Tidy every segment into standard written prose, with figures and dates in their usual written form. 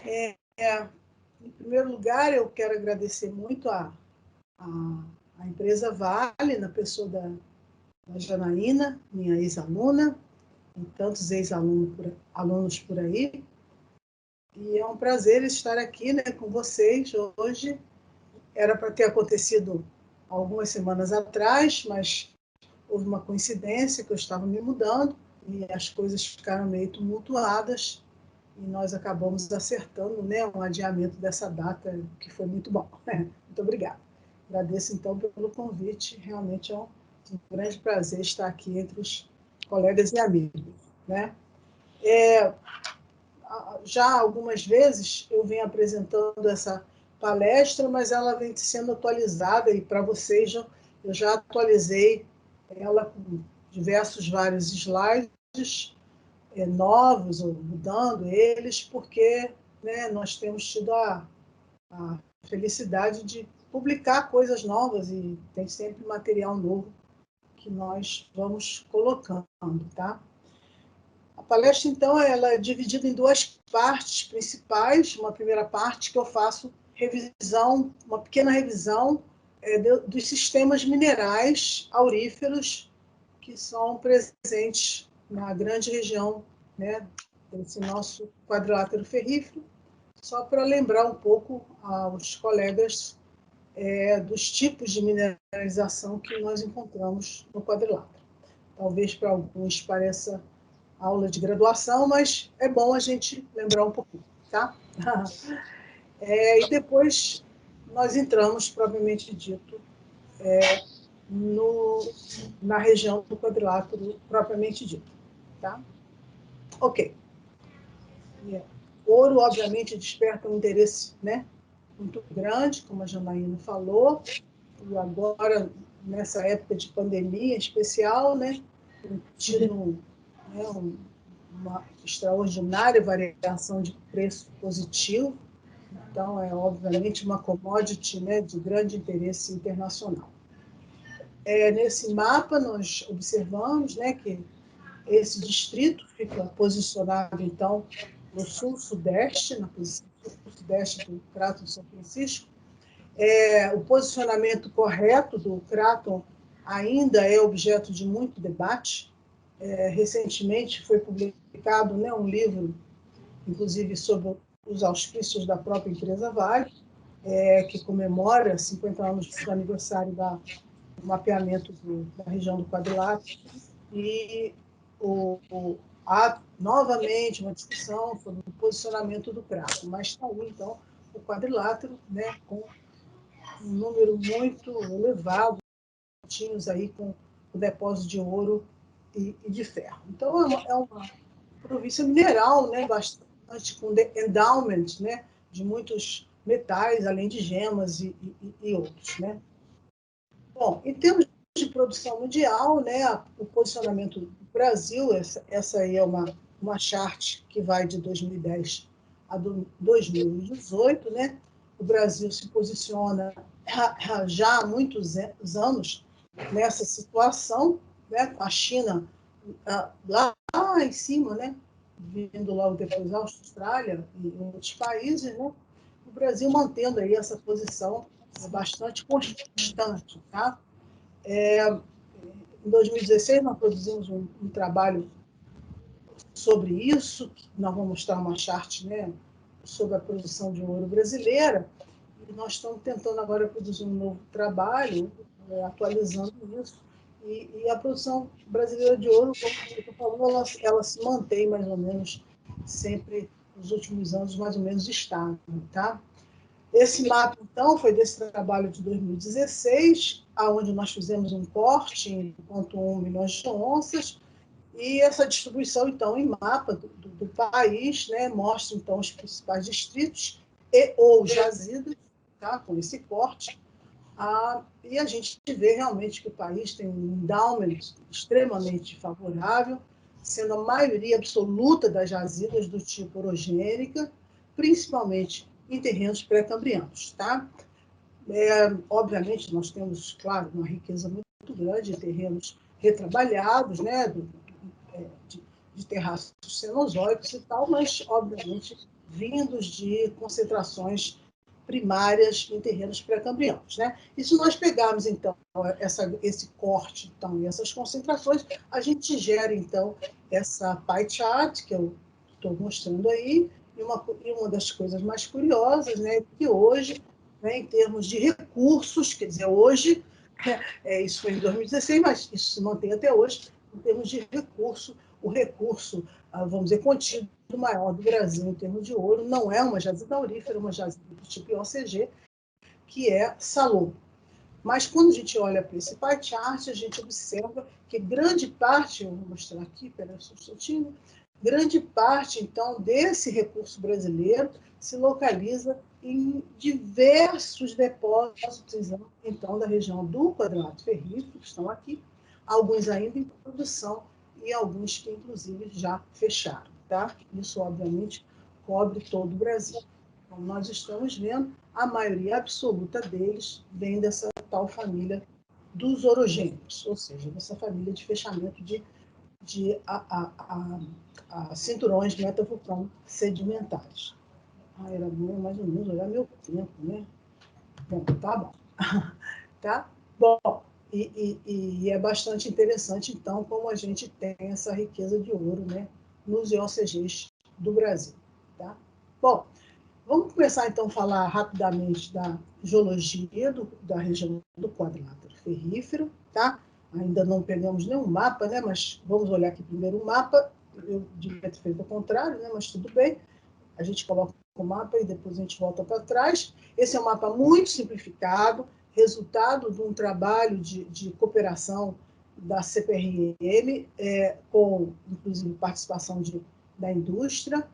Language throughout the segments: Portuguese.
Em primeiro lugar, eu quero agradecer muito a, a empresa Vale, na pessoa da Janaína, minha ex-aluna, e tantos ex-alunos por aí. E é um prazer estar aqui, né, com vocês hoje. Era para ter acontecido algumas semanas atrás, mas houve uma coincidência que eu estava me mudando e as coisas ficaram meio tumultuadas e nós acabamos acertando, né, um adiamento dessa data, que foi muito bom. Muito obrigada. Agradeço, então, pelo convite. Realmente é um grande prazer estar aqui entre os colegas e amigos, né? Já algumas vezes eu venho apresentando essa palestra, mas ela vem sendo atualizada, e para vocês eu já atualizei ela com diversos vários slides novos, ou mudando eles, porque, né, nós temos tido a felicidade de publicar coisas novas e tem sempre material novo que nós vamos colocando, tá? A palestra, então, ela é dividida em duas partes principais. Uma primeira parte que eu faço revisão, uma pequena revisão dos sistemas minerais auríferos que são presentes na grande região, né, desse nosso quadrilátero ferrífero, só para lembrar um pouco aos colegas dos tipos de mineralização que nós encontramos no quadrilátero. Talvez para alguns pareça aula de graduação, mas é bom a gente lembrar um pouquinho, tá? E depois nós entramos, propriamente dito, na região do quadrilátero propriamente dito, tá? Ok. Ouro, obviamente, desperta um interesse, né, muito grande, como a Janaína falou, e agora, nessa época de pandemia especial, né, tido uma extraordinária variação de preço positivo, então é obviamente uma commodity, né, de grande interesse internacional. Nesse mapa nós observamos, né, que esse distrito fica posicionado então no sul-sudeste, na posição sul-sudeste do Craton de São Francisco. O posicionamento correto do Craton ainda é objeto de muito debate. Recentemente foi publicado, né, um livro, inclusive sobre os auspícios da própria empresa Vale, que comemora 50 anos do aniversário do mapeamento da região do quadrilátero, e há novamente uma discussão sobre o posicionamento do Craton, mas está aí, então, o quadrilátero, né, com um número muito elevado de tinhos aí com o depósito de ouro e de ferro. Então, é uma província mineral, né, bastante com endowment, né, de muitos metais, além de gemas e outros, né. Bom, em termos de produção mundial, né, o posicionamento do Brasil, essa aí é uma chart que vai de 2010 a 2018, né. O Brasil se posiciona já há muitos anos nessa situação, né, com a China lá em cima, né, vindo logo depois a Austrália e outros países, né, o Brasil mantendo aí essa posição bastante constante, tá? Em 2016 nós produzimos um trabalho sobre isso, nós vamos mostrar uma chart, né, sobre a produção de ouro brasileira, e nós estamos tentando agora produzir um novo trabalho, atualizando isso, e a produção brasileira de ouro, como eu estou falando, ela se mantém mais ou menos sempre, nos últimos anos, mais ou menos estável, tá? Esse mapa, então, foi desse trabalho de 2016, onde nós fizemos um corte em 0,1 milhões de onças, e essa distribuição, então, em mapa do país, né, mostra, então, os principais distritos ou jazidas, tá, com esse corte, e a gente vê realmente que o país tem um endowment extremamente favorável, sendo a maioria absoluta das jazidas do tipo orogênica, principalmente em terrenos pré-cambrianos, tá? Obviamente, nós temos, claro, uma riqueza muito grande de terrenos retrabalhados, né, de terraços cenozoicos e tal, mas, obviamente, vindos de concentrações primárias em terrenos pré-cambrianos, né? E se nós pegarmos, então, esse corte então, e essas concentrações, a gente gera, então, essa pie chart que eu estou mostrando aí, e uma das coisas mais curiosas, né, é que hoje, né, em termos de recursos, quer dizer, hoje, isso foi em 2016, mas isso se mantém até hoje, em termos de recurso, o recurso, vamos dizer, contido maior do Brasil em termos de ouro não é uma jazida aurífera, uma jazida do tipo IOCG, que é Salom. Mas quando a gente olha para esse pie chart, a gente observa que grande parte, eu vou mostrar aqui, peraí um instantinho, grande parte, então, desse recurso brasileiro se localiza em diversos depósitos, então, da região do quadrilátero ferrífero, que estão aqui, alguns ainda em produção e alguns que, inclusive, já fecharam. Tá? Isso, obviamente, cobre todo o Brasil. Então, nós estamos vendo, a maioria absoluta deles vem dessa tal família dos orogênicos, ou seja, dessa família de fechamento de cinturões metavulcânicos sedimentares. Era bom mais ou menos olhar meu tempo, né? Bom, tá bom. Tá? Bom, e é bastante interessante, então, como a gente tem essa riqueza de ouro, né, nos IOCGs do Brasil. Tá? Bom, vamos começar, então, a falar rapidamente da geologia da região do quadrilátero ferrífero. Tá? Ainda não pegamos nenhum mapa, né, mas vamos olhar aqui primeiro o mapa. Eu devia ter feito o contrário, né, mas tudo bem. A gente coloca o mapa e depois a gente volta para trás. Esse é um mapa muito simplificado, resultado de um trabalho de cooperação da CPRM, com, inclusive, participação da indústria,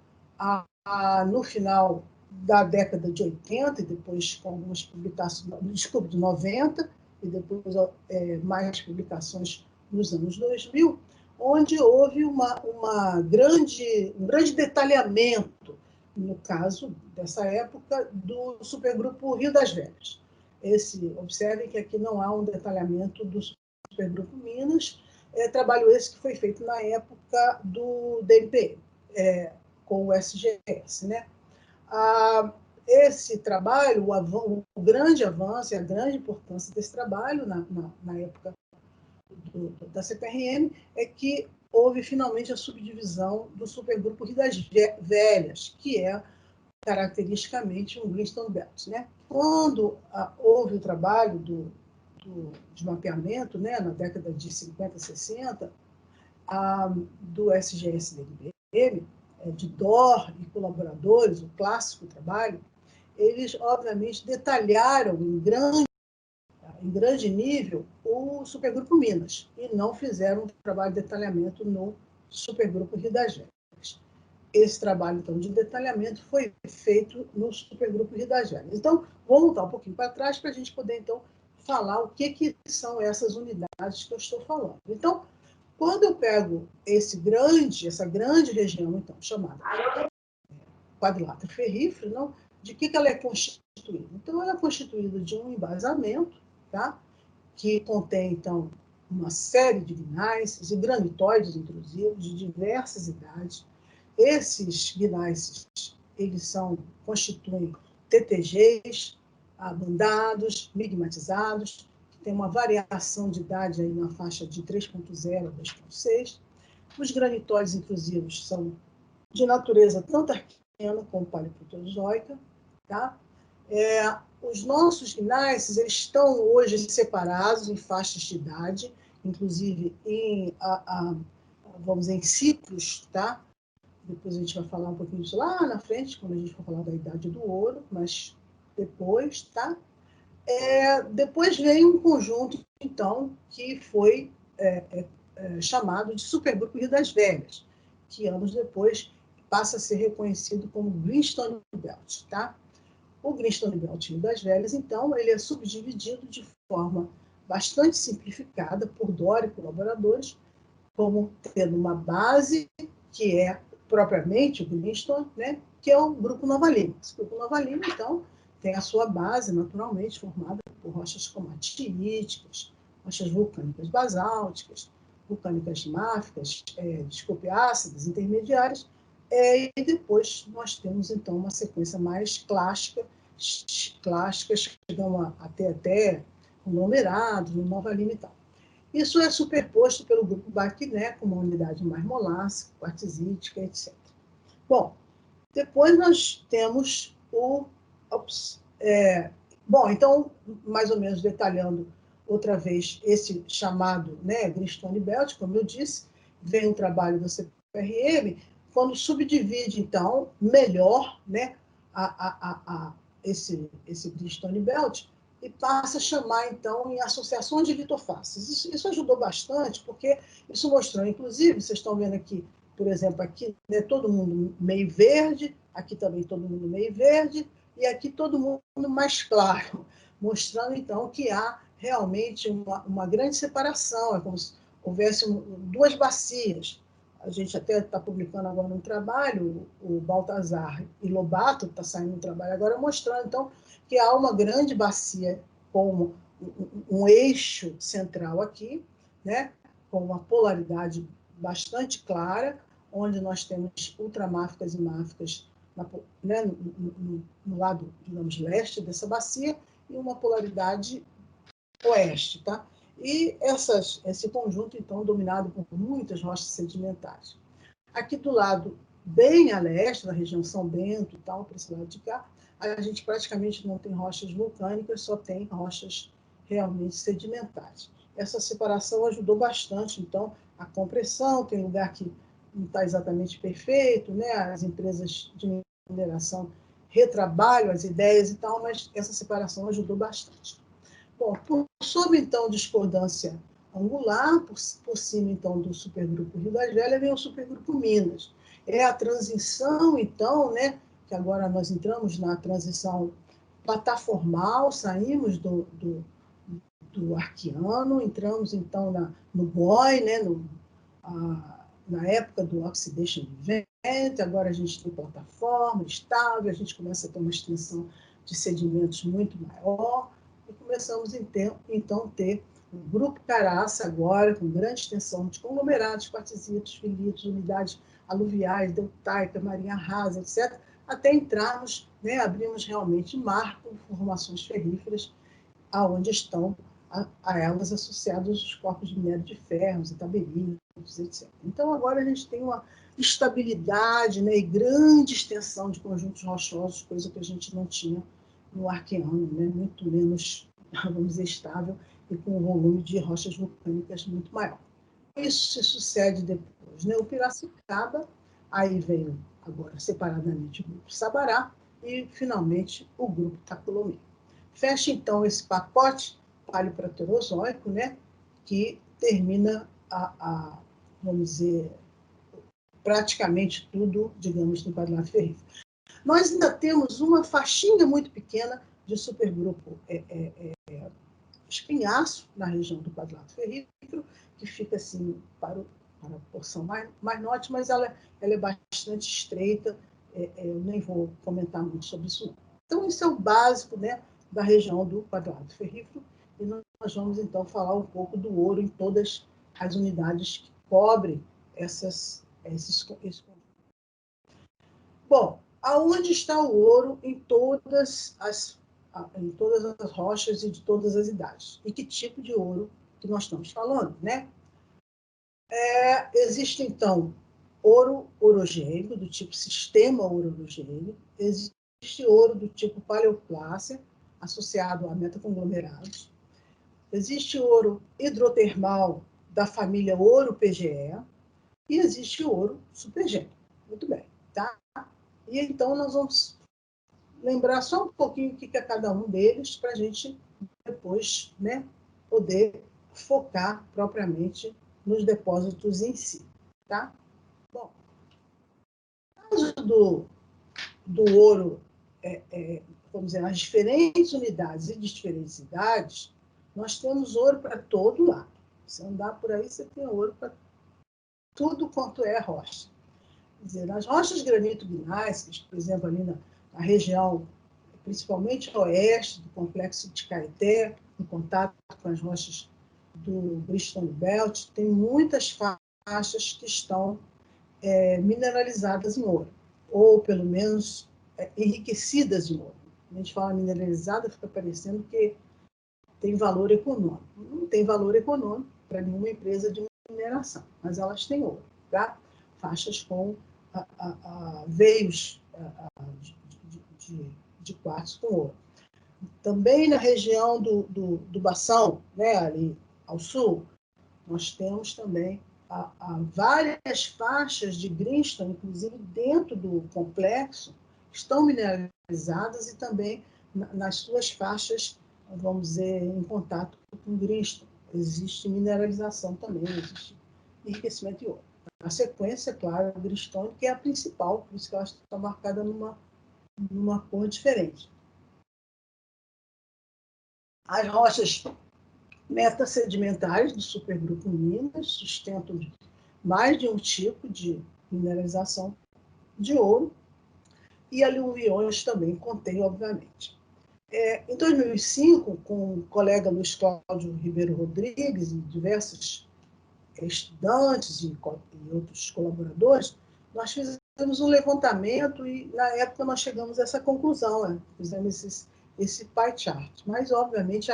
no final da década de 80, e depois com algumas publicações, desculpe, de 90, e depois mais publicações nos anos 2000, onde houve um grande detalhamento, no caso dessa época, do supergrupo Rio das Velhas. Observem que aqui não há um detalhamento do supergrupo Minas, trabalho esse que foi feito na época do DNPM, com o SGS. Né? Esse trabalho, o grande avanço e a grande importância desse trabalho na época da CPRM é que houve finalmente a subdivisão do supergrupo Rio das Velhas, que é caracteristicamente um Greenstone Belt. Né? Quando houve o trabalho de mapeamento, né, na década de 50, 60, do SGS-DNPM, de DOR e colaboradores, o clássico trabalho, eles, obviamente, detalharam em grande nível o supergrupo Minas e não fizeram um trabalho de detalhamento no supergrupo Rio das Velhas. Esse trabalho, então, de detalhamento foi feito no supergrupo Rio das Velhas. Então, vamos voltar um pouquinho para trás para a gente poder, então, falar o que são essas unidades que eu estou falando. Então, quando eu pego essa grande região, então, chamada quadrilátero ferrífero, não, de que ela é constituída? Então, ela é constituída de um embasamento, tá? Que contém, então, uma série de gnáisses e granitóides intrusivos de diversas idades. Esses gnáisses, eles constituem TTGs, abandados, migmatizados, que tem uma variação de idade aí na faixa de 3.0 a 2.6. Os granitóides intrusivos são de natureza tanto arqueana como paleoproterozoica. Tá? Os nossos gnáisses eles estão hoje separados em faixas de idade, inclusive vamos dizer, em ciclos, tá? Depois a gente vai falar um pouquinho disso lá na frente, quando a gente for falar da idade do ouro, mas depois, tá? Depois vem um conjunto, então, que foi chamado de Supergrupo Rio das Velhas, que anos depois passa a ser reconhecido como Greenstone Belt, tá? O Greenstone Belt Rio das Velhas, então, ele é subdividido de forma bastante simplificada por Dória e colaboradores, como tendo uma base que é propriamente o Greenstone, né, que é o Grupo Nova Lima. Esse Grupo Nova Lima, então, tem a sua base, naturalmente, formada por rochas cromatíticas, rochas vulcânicas basálticas, vulcânicas máficas, ácidas, intermediárias, E depois nós temos, então, uma sequência mais clássica, chegamos até conglomerados, no Nova Lima e tal. Isso é superposto pelo grupo Baquiné, com uma unidade mais molássica, quartzítica, etc. Bom, depois nós temos o... bom, então, mais ou menos detalhando outra vez esse chamado, né, Greenstone Belt, como eu disse, vem um trabalho da CPRM, quando subdivide, então, melhor, né, esse Greenstone Belt, e passa a chamar, então, em associações de litofaces. Isso ajudou bastante, porque isso mostrou, inclusive, vocês estão vendo aqui, por exemplo, aqui, né, todo mundo meio verde, aqui também todo mundo meio verde, e aqui todo mundo mais claro, mostrando, então, que há realmente uma grande separação, é como se houvesse duas bacias. A gente até está publicando agora um trabalho, o Baltazar e Lobato está saindo um trabalho agora mostrando, então, que há uma grande bacia com um eixo central aqui, né, com uma polaridade bastante clara, onde nós temos ultramáficas e máficas né, no lado, digamos, leste dessa bacia, e uma polaridade oeste. Tá? E esse conjunto, então, dominado por muitas rochas sedimentares. Aqui do lado, bem a leste, na região São Bento e tal, para esse lado de cá, a gente praticamente não tem rochas vulcânicas, só tem rochas realmente sedimentares. Essa separação ajudou bastante, então, a compressão, tem lugar que não está exatamente perfeito, né? As empresas de mineração retrabalham as ideias e tal, mas essa separação ajudou bastante. Bom, sob, então, discordância angular, por cima, então, do supergrupo Rio das Velhas, vem o supergrupo Minas. É a transição, então, né, que agora nós entramos na transição plataformal, saímos do arqueano, entramos, então, no BOI, né, na época do Oxidation Event, agora a gente tem plataforma estável, a gente começa a ter uma extensão de sedimentos muito maior, e começamos, então, a ter um grupo Caraça agora, com grande extensão de conglomerados, quartzitos, filitos, unidades aluviais, deltaica, marinha rasa, etc., até entrarmos, né, abrimos realmente mar com formações ferríferas, aonde estão a elas associados os corpos de minério de ferro, os itaberídeos, etc. Então, agora a gente tem uma estabilidade, né, e grande extensão de conjuntos rochosos, coisa que a gente não tinha no arqueano, né, muito menos, vamos dizer, estável e com um volume de rochas vulcânicas muito maior. Isso se sucede depois, né? O Piracicaba, aí veio agora separadamente o grupo Sabará e, finalmente, o grupo Taculomê. Fecha, então, esse pacote paleoproterozoico, né, que termina vamos dizer, praticamente tudo, digamos, no quadrado ferrífero. Nós ainda temos uma faixinha muito pequena de supergrupo espinhaço, na região do quadrado ferrífero, que fica assim para a porção mais norte, mas ela é bastante estreita, eu nem vou comentar muito sobre isso. Então, isso é o básico, né, da região do quadrado ferrífero, e nós vamos, então, falar um pouco do ouro em todas as unidades que cobrem esses conjuntos. Bom, aonde está o ouro em todas as rochas e de todas as idades? E que tipo de ouro que nós estamos falando, né? Existe, então, ouro orogênico, do tipo sistema ouro orogênico, existe ouro do tipo paleoplácia, associado a metaconglomerados, existe ouro hidrotermal da família ouro PGE, e existe ouro supergênico. Muito bem, tá? E então nós vamos lembrar só um pouquinho o que é cada um deles, para a gente depois, né, poder focar propriamente nos depósitos em si. Tá? Bom, no caso do ouro, vamos dizer, nas diferentes unidades e diferentes idades, nós temos ouro para todo lado. Se andar por aí, você tem ouro para tudo quanto é rocha. Quer dizer, nas rochas granito-gnáceas, por exemplo, ali na região, principalmente a oeste do complexo de Caeté, em contato com as rochas do Greenstone Belt, tem muitas faixas que estão mineralizadas em ouro, ou pelo menos enriquecidas em ouro. A gente fala mineralizada, fica parecendo que tem valor econômico. Não tem valor econômico para nenhuma empresa de mineração, mas elas têm ouro, tá? Faixas com veios de quartzo com ouro. Também na região do Bação, né, ali ao sul, nós temos também várias faixas de greenstone, inclusive dentro do complexo, estão mineralizadas e também nas suas faixas, vamos dizer, em contato com greenstone. Existe mineralização também, existe enriquecimento de ouro. A sequência, claro, o greenstone, que é a principal, por isso que ela está marcada numa cor diferente. As rochas metasedimentares do supergrupo Minas sustentam mais de um tipo de mineralização de ouro, e aluviões também contém, obviamente. Em 2005, com o colega Luiz Cláudio Ribeiro Rodrigues e diversos estudantes e outros colaboradores, nós fizemos um levantamento e, na época, nós chegamos a essa conclusão, né? Fizemos esse pie chart. Mas, obviamente,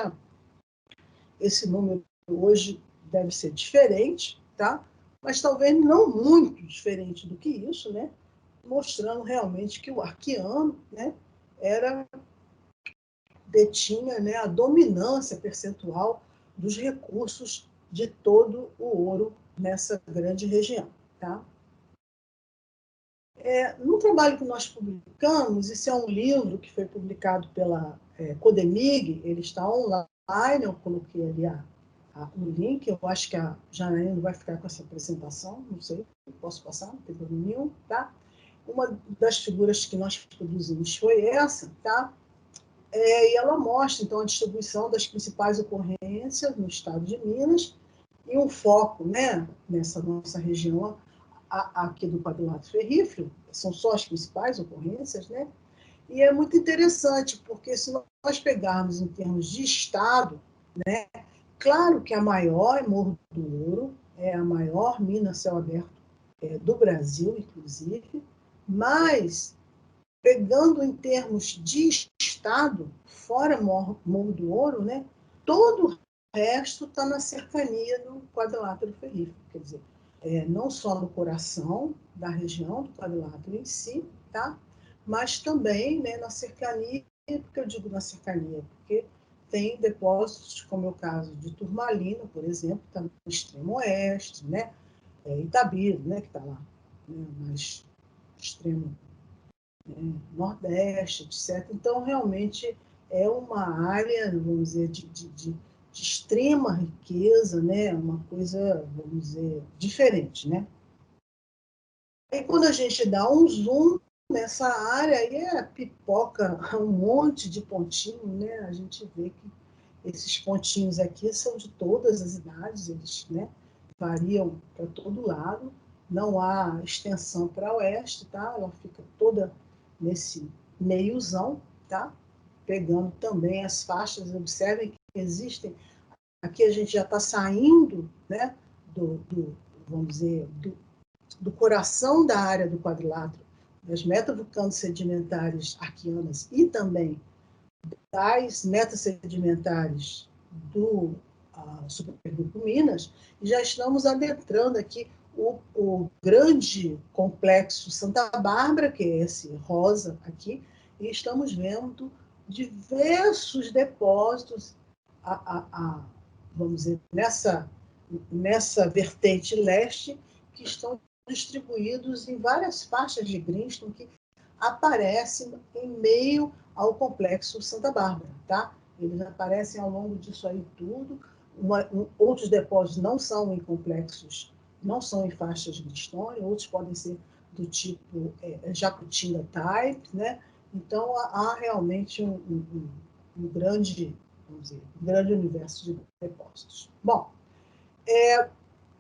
esse número hoje deve ser diferente, tá? Mas talvez não muito diferente do que isso, né? Mostrando realmente que o arqueano, né, detinha, né, a dominância percentual dos recursos de todo o ouro nessa grande região. Tá? No trabalho que nós publicamos, isso é um livro que foi publicado pela Codemig, ele está online, eu coloquei ali o link, eu acho que a Janaína vai ficar com essa apresentação, não sei, posso passar, não tem problema nenhum, tá? Uma das figuras que nós produzimos foi essa, tá? E ela mostra, então, a distribuição das principais ocorrências no estado de Minas e um foco, né, nessa nossa região aqui do quadrilátero ferrífero, são só as principais ocorrências, né? E é muito interessante, porque se nós pegarmos em termos de estado, né, claro que a maior é Morro do Ouro, é a maior mina a céu aberto do Brasil, inclusive, mas pegando em termos de estado, fora Morro do Ouro, né, todo o resto está na cercania do quadrilátero ferrífero, quer dizer, não só no coração da região do quadrilátero em si, tá? Mas também, né, na cercania, porque eu digo na cercania, porque tem depósitos, como é o caso de Turmalina, por exemplo, que está no extremo oeste, né? Itabira, né, que está lá, né, mais extremo nordeste, etc. Então, realmente, é uma área, vamos dizer, de extrema riqueza, né? Uma coisa, vamos dizer, diferente, né? E quando a gente dá um zoom nessa área, aí pipoca um monte de pontinho, né? A gente vê que esses pontinhos aqui são de todas as idades, eles, né, variam para todo lado, não há extensão para oeste, tá? Ela fica toda nesse meiozão, tá? Pegando também as faixas, observem que existem, aqui a gente já está saindo, né, vamos dizer, do coração da área do quadrilátero, das metavulcanos sedimentares arqueanas e também das metasedimentares do supergrupo Minas, e já estamos adentrando aqui o grande complexo Santa Bárbara, que é esse rosa aqui, e estamos vendo diversos depósitos, vamos dizer, nessa vertente leste, que estão distribuídos em várias faixas de greenstone que aparecem em meio ao complexo Santa Bárbara, tá? Eles aparecem ao longo disso aí tudo. Outros depósitos não são em complexos, não são em faixas de greenstone, outros podem ser do tipo Jacutinga type, né? Então há realmente um grande, vamos dizer, um grande universo de depósitos. Bom,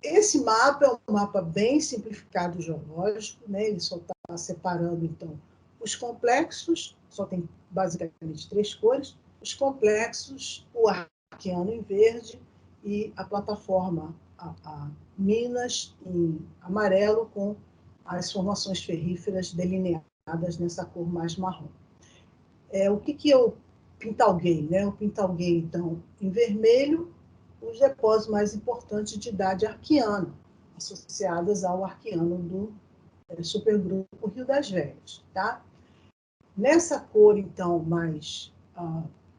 esse mapa é um mapa bem simplificado geológico, né? Ele só está separando, então, os complexos, só tem basicamente 3 cores, os complexos, o arqueano em verde e a plataforma, a Minas em amarelo com as formações ferríferas delineadas nessa cor mais marrom. O que eu pintalguei? Né? Eu pintalguei, então, em vermelho, os depósitos mais importantes de idade arqueana, associadas ao arqueano do supergrupo Rio das Velhas. Tá? Nessa cor, então, mais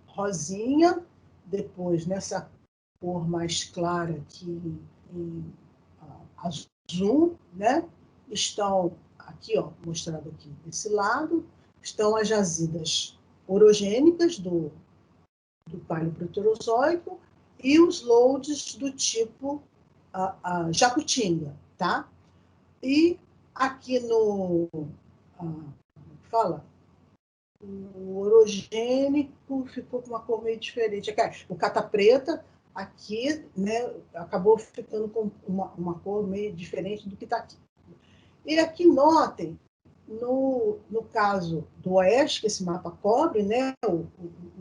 rosinha, depois nessa cor mais clara aqui em azul, né? Estão aqui, ó, mostrado aqui desse lado, estão as jazidas orogênicas do Paleoproterozoico e os lodes do tipo Jacutinga, tá? E aqui no o orogênico ficou com uma cor meio diferente. O cata preta aqui, né, acabou ficando com uma cor meio diferente do que está aqui. E aqui notem, no caso do oeste, que esse mapa cobre, né, o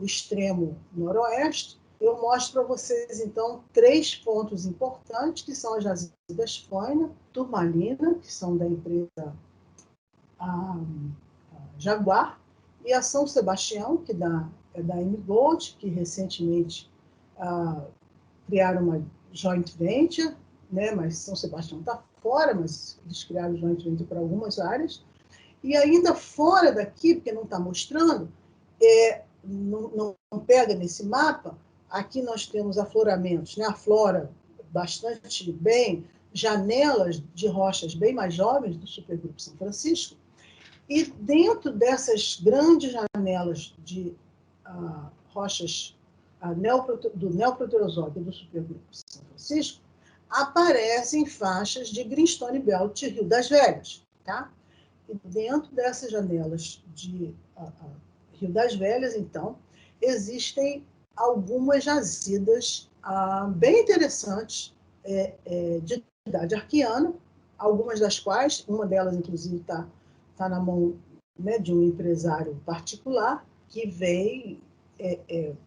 extremo noroeste, eu mostro para vocês, então, 3 pontos importantes, que são as jazidas Foina, Turmalina, que são da empresa Jaguar, e a São Sebastião, que é da M-Gold, que recentemente criaram uma joint venture, né, mas São Sebastião está fora, mas eles criaram joint venture para algumas áreas. E ainda fora daqui, porque não está mostrando, não pega nesse mapa, aqui nós temos afloramentos, né, a flora bastante bem, janelas de rochas bem mais jovens do supergrupo São Francisco, e dentro dessas grandes janelas de rochas do Neoproterozoico e do supergrupo São Francisco, aparecem faixas de Greenstone Belt de Rio das Velhas. Tá? E dentro dessas janelas de Rio das Velhas, então, existem algumas jazidas bem interessantes de idade arqueana, algumas das quais, uma delas, inclusive, está na mão, né, de um empresário particular que vem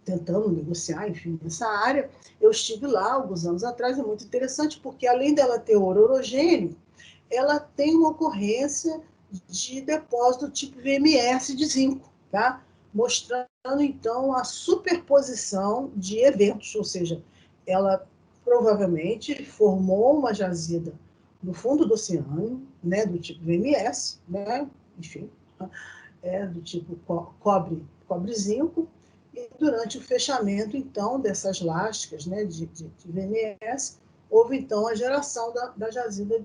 tentando negociar, enfim, nessa área. Eu estive lá alguns anos atrás, é muito interessante, porque além dela ter ouro orogênico, ela tem uma ocorrência de depósito tipo VMS de zinco, tá? Mostrando, então, a superposição de eventos, ou seja, ela provavelmente formou uma jazida no fundo do oceano, né, do tipo VMS, né, enfim, do tipo cobre-zinco, e durante o fechamento, então, dessas lásticas, né, de VMS, houve, então, a geração da jazida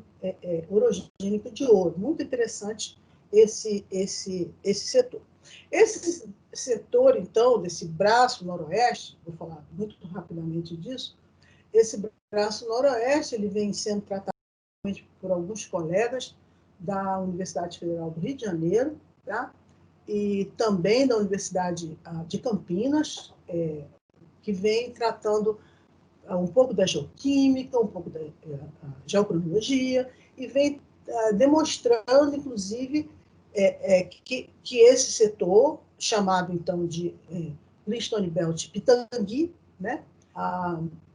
orogênica de ouro. Muito interessante esse setor. Esse setor, então, desse braço noroeste, vou falar muito rapidamente disso, esse braço noroeste ele vem sendo tratado por alguns colegas da Universidade Federal do Rio de Janeiro, tá? E também da Universidade de Campinas, que vem tratando um pouco da geoquímica, um pouco da geocronologia, e vem demonstrando, inclusive, que esse setor, chamado, então, de Greenstone Belt Pitangui, né,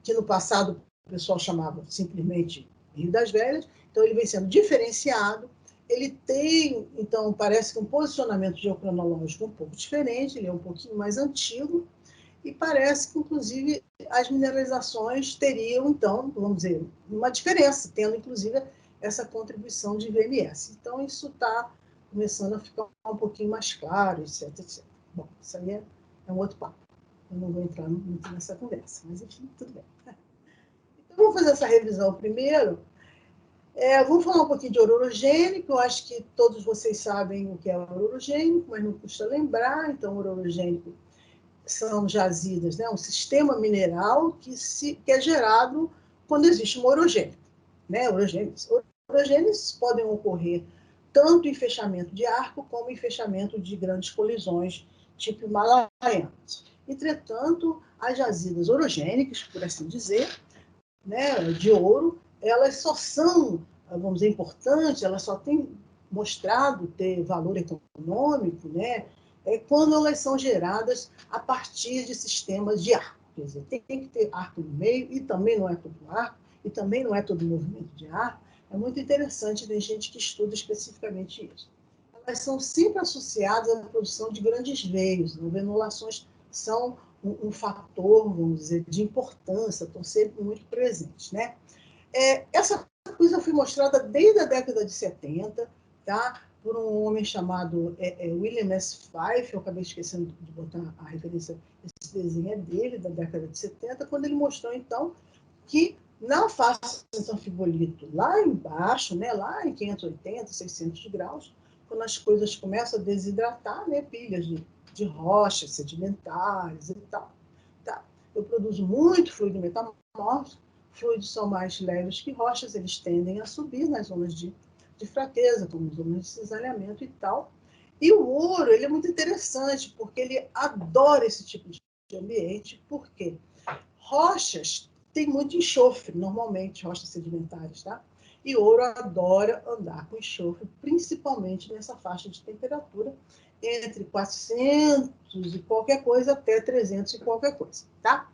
que no passado o pessoal chamava simplesmente Rio das Velhas, então ele vem sendo diferenciado, ele tem, então, parece que um posicionamento geocronológico um pouco diferente, ele é um pouquinho mais antigo, e parece que, inclusive, as mineralizações teriam, então, vamos dizer, uma diferença, tendo, inclusive, essa contribuição de VMS. Então, isso está começando a ficar um pouquinho mais claro, etc, etc. Bom, isso aí é um outro papo. Eu não vou entrar muito nessa conversa, mas, enfim, tudo bem. Então, vamos fazer essa revisão primeiro. Vamos falar um pouquinho de ouro orogênico. Eu acho que todos vocês sabem o que é ouro orogênico, mas não custa lembrar. Então, ouro orogênico são jazidas, né, um sistema mineral que é gerado quando existe uma orogênese. Né? Orogêneses podem ocorrer tanto em fechamento de arco como em fechamento de grandes colisões, tipo Himalaianas. Entretanto, as jazidas orogênicas, por assim dizer, né, de ouro, elas só são, vamos dizer, importantes, elas só têm mostrado ter valor econômico, né, quando elas são geradas a partir de sistemas de arco. Quer dizer, tem que ter arco no meio, e também não é todo arco, e também não é todo movimento de arco, É muito interessante, tem gente que estuda especificamente isso. Elas são sempre associadas à produção de grandes veios. As venulações são um fator, vamos dizer, de importância, estão sempre muito presentes, né? Essa coisa foi mostrada desde a década de 70, tá? Por um homem chamado William S. Fife, eu acabei esquecendo de botar a referência, esse desenho é dele, da década de 70, quando ele mostrou, então, que na face do sanfibolito, lá embaixo, né, lá em 580, 600 graus, quando as coisas começam a desidratar, né, pilhas de rochas sedimentares e tal, tá? Eu produzo muito fluido metamórfico, fluidos são mais leves que rochas, eles tendem a subir nas zonas de fraqueza, como zonas de cisalhamento e tal. E o ouro, ele é muito interessante, porque ele adora esse tipo de ambiente, porque rochas têm muito enxofre, normalmente, rochas sedimentares, tá? E ouro adora andar com enxofre, principalmente nessa faixa de temperatura, entre 400 e qualquer coisa até 300 e qualquer coisa, tá?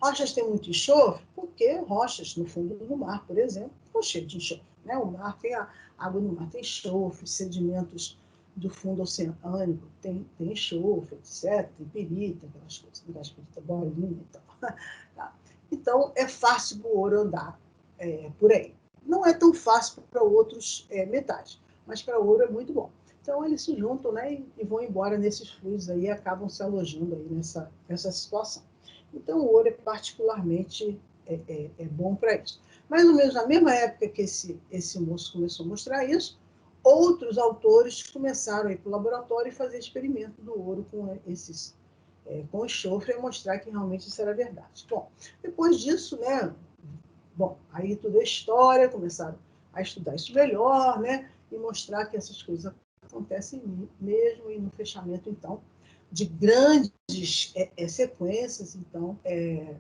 Rochas têm muito enxofre porque rochas no fundo do mar, por exemplo, estão cheias de enxofre, né? O mar tem a água no mar tem enxofre, sedimentos do fundo oceânico tem enxofre, etc. Tem pirita, aquelas coisas, aquelas pirita bolinha e tal. Tá? Então, é fácil para o ouro andar por aí. Não é tão fácil para outros metais, mas para o ouro é muito bom. Então, eles se juntam, né, e vão embora nesses fluidos aí e acabam se alojando aí nessa situação. Então, o ouro é particularmente bom para isso. Mais ou menos na mesma época que esse moço começou a mostrar isso, outros autores começaram a ir para o laboratório e fazer experimento do ouro com enxofre e mostrar que realmente isso era verdade. Bom, depois disso, né, aí tudo é história, começaram a estudar isso melhor, né, e mostrar que essas coisas acontecem mesmo, e no fechamento, então, de grandes sequências, então,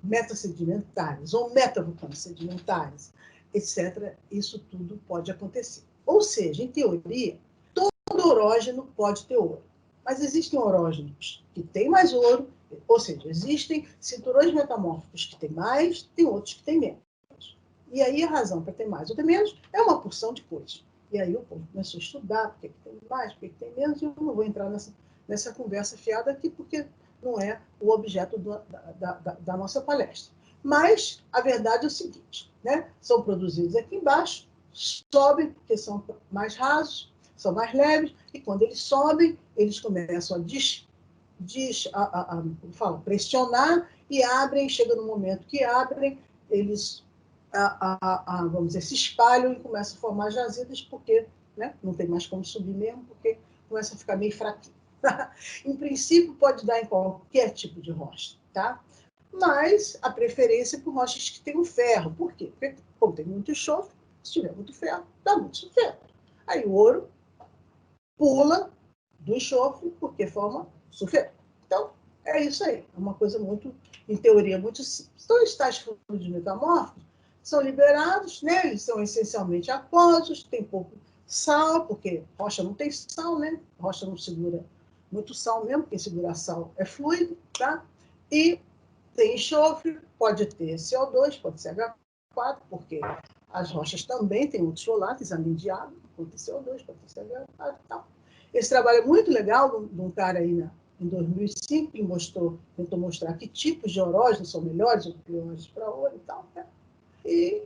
metasedimentares ou metavulcanos sedimentares, etc., isso tudo pode acontecer. Ou seja, em teoria, todo orógeno pode ter ouro. Mas existem orógenos que têm mais ouro, ou seja, existem cinturões metamórficos que têm mais, tem outros que têm menos. E aí a razão para ter mais ou ter menos é uma porção de coisas. E aí o povo começou a estudar por que tem mais, por que tem menos, e eu não vou entrar nessa conversa fiada aqui, porque não é o objeto da nossa palestra. Mas a verdade é o seguinte, né? São produzidos aqui embaixo, sobem porque são mais rasos, são mais leves, e quando eles sobem, eles começam a pressionar e abrem, chega no momento que abrem, eles vamos dizer, se espalham e começam a formar jazidas, porque, né, não tem mais como subir mesmo, porque começa a ficar meio fraquinho. Em princípio, pode dar em qualquer tipo de rocha, tá? Mas a preferência é por rochas que tenham ferro. Por quê? Porque, como tem muito enxofre, se tiver muito ferro, dá muito ferro. Aí o ouro pula do enxofre, porque forma sulfeto. Então, é isso aí. É uma coisa muito, em teoria, muito simples. Então, os tais fluidos metamórficos são liberados, né? Eles são essencialmente aquosos, tem pouco sal, porque rocha não tem sal, né? Rocha não segura muito sal mesmo, quem segura sal é fluido, tá? E tem enxofre, pode ter CO2, pode ser H4, porque as rochas também têm outros voláteis, além de água, pode ter CO2, pode ter H4 e tal. Esse trabalho é muito legal, de um cara aí em 2005, que tentou mostrar que tipos de orógenos são melhores ou piores para ouro e tal, né? E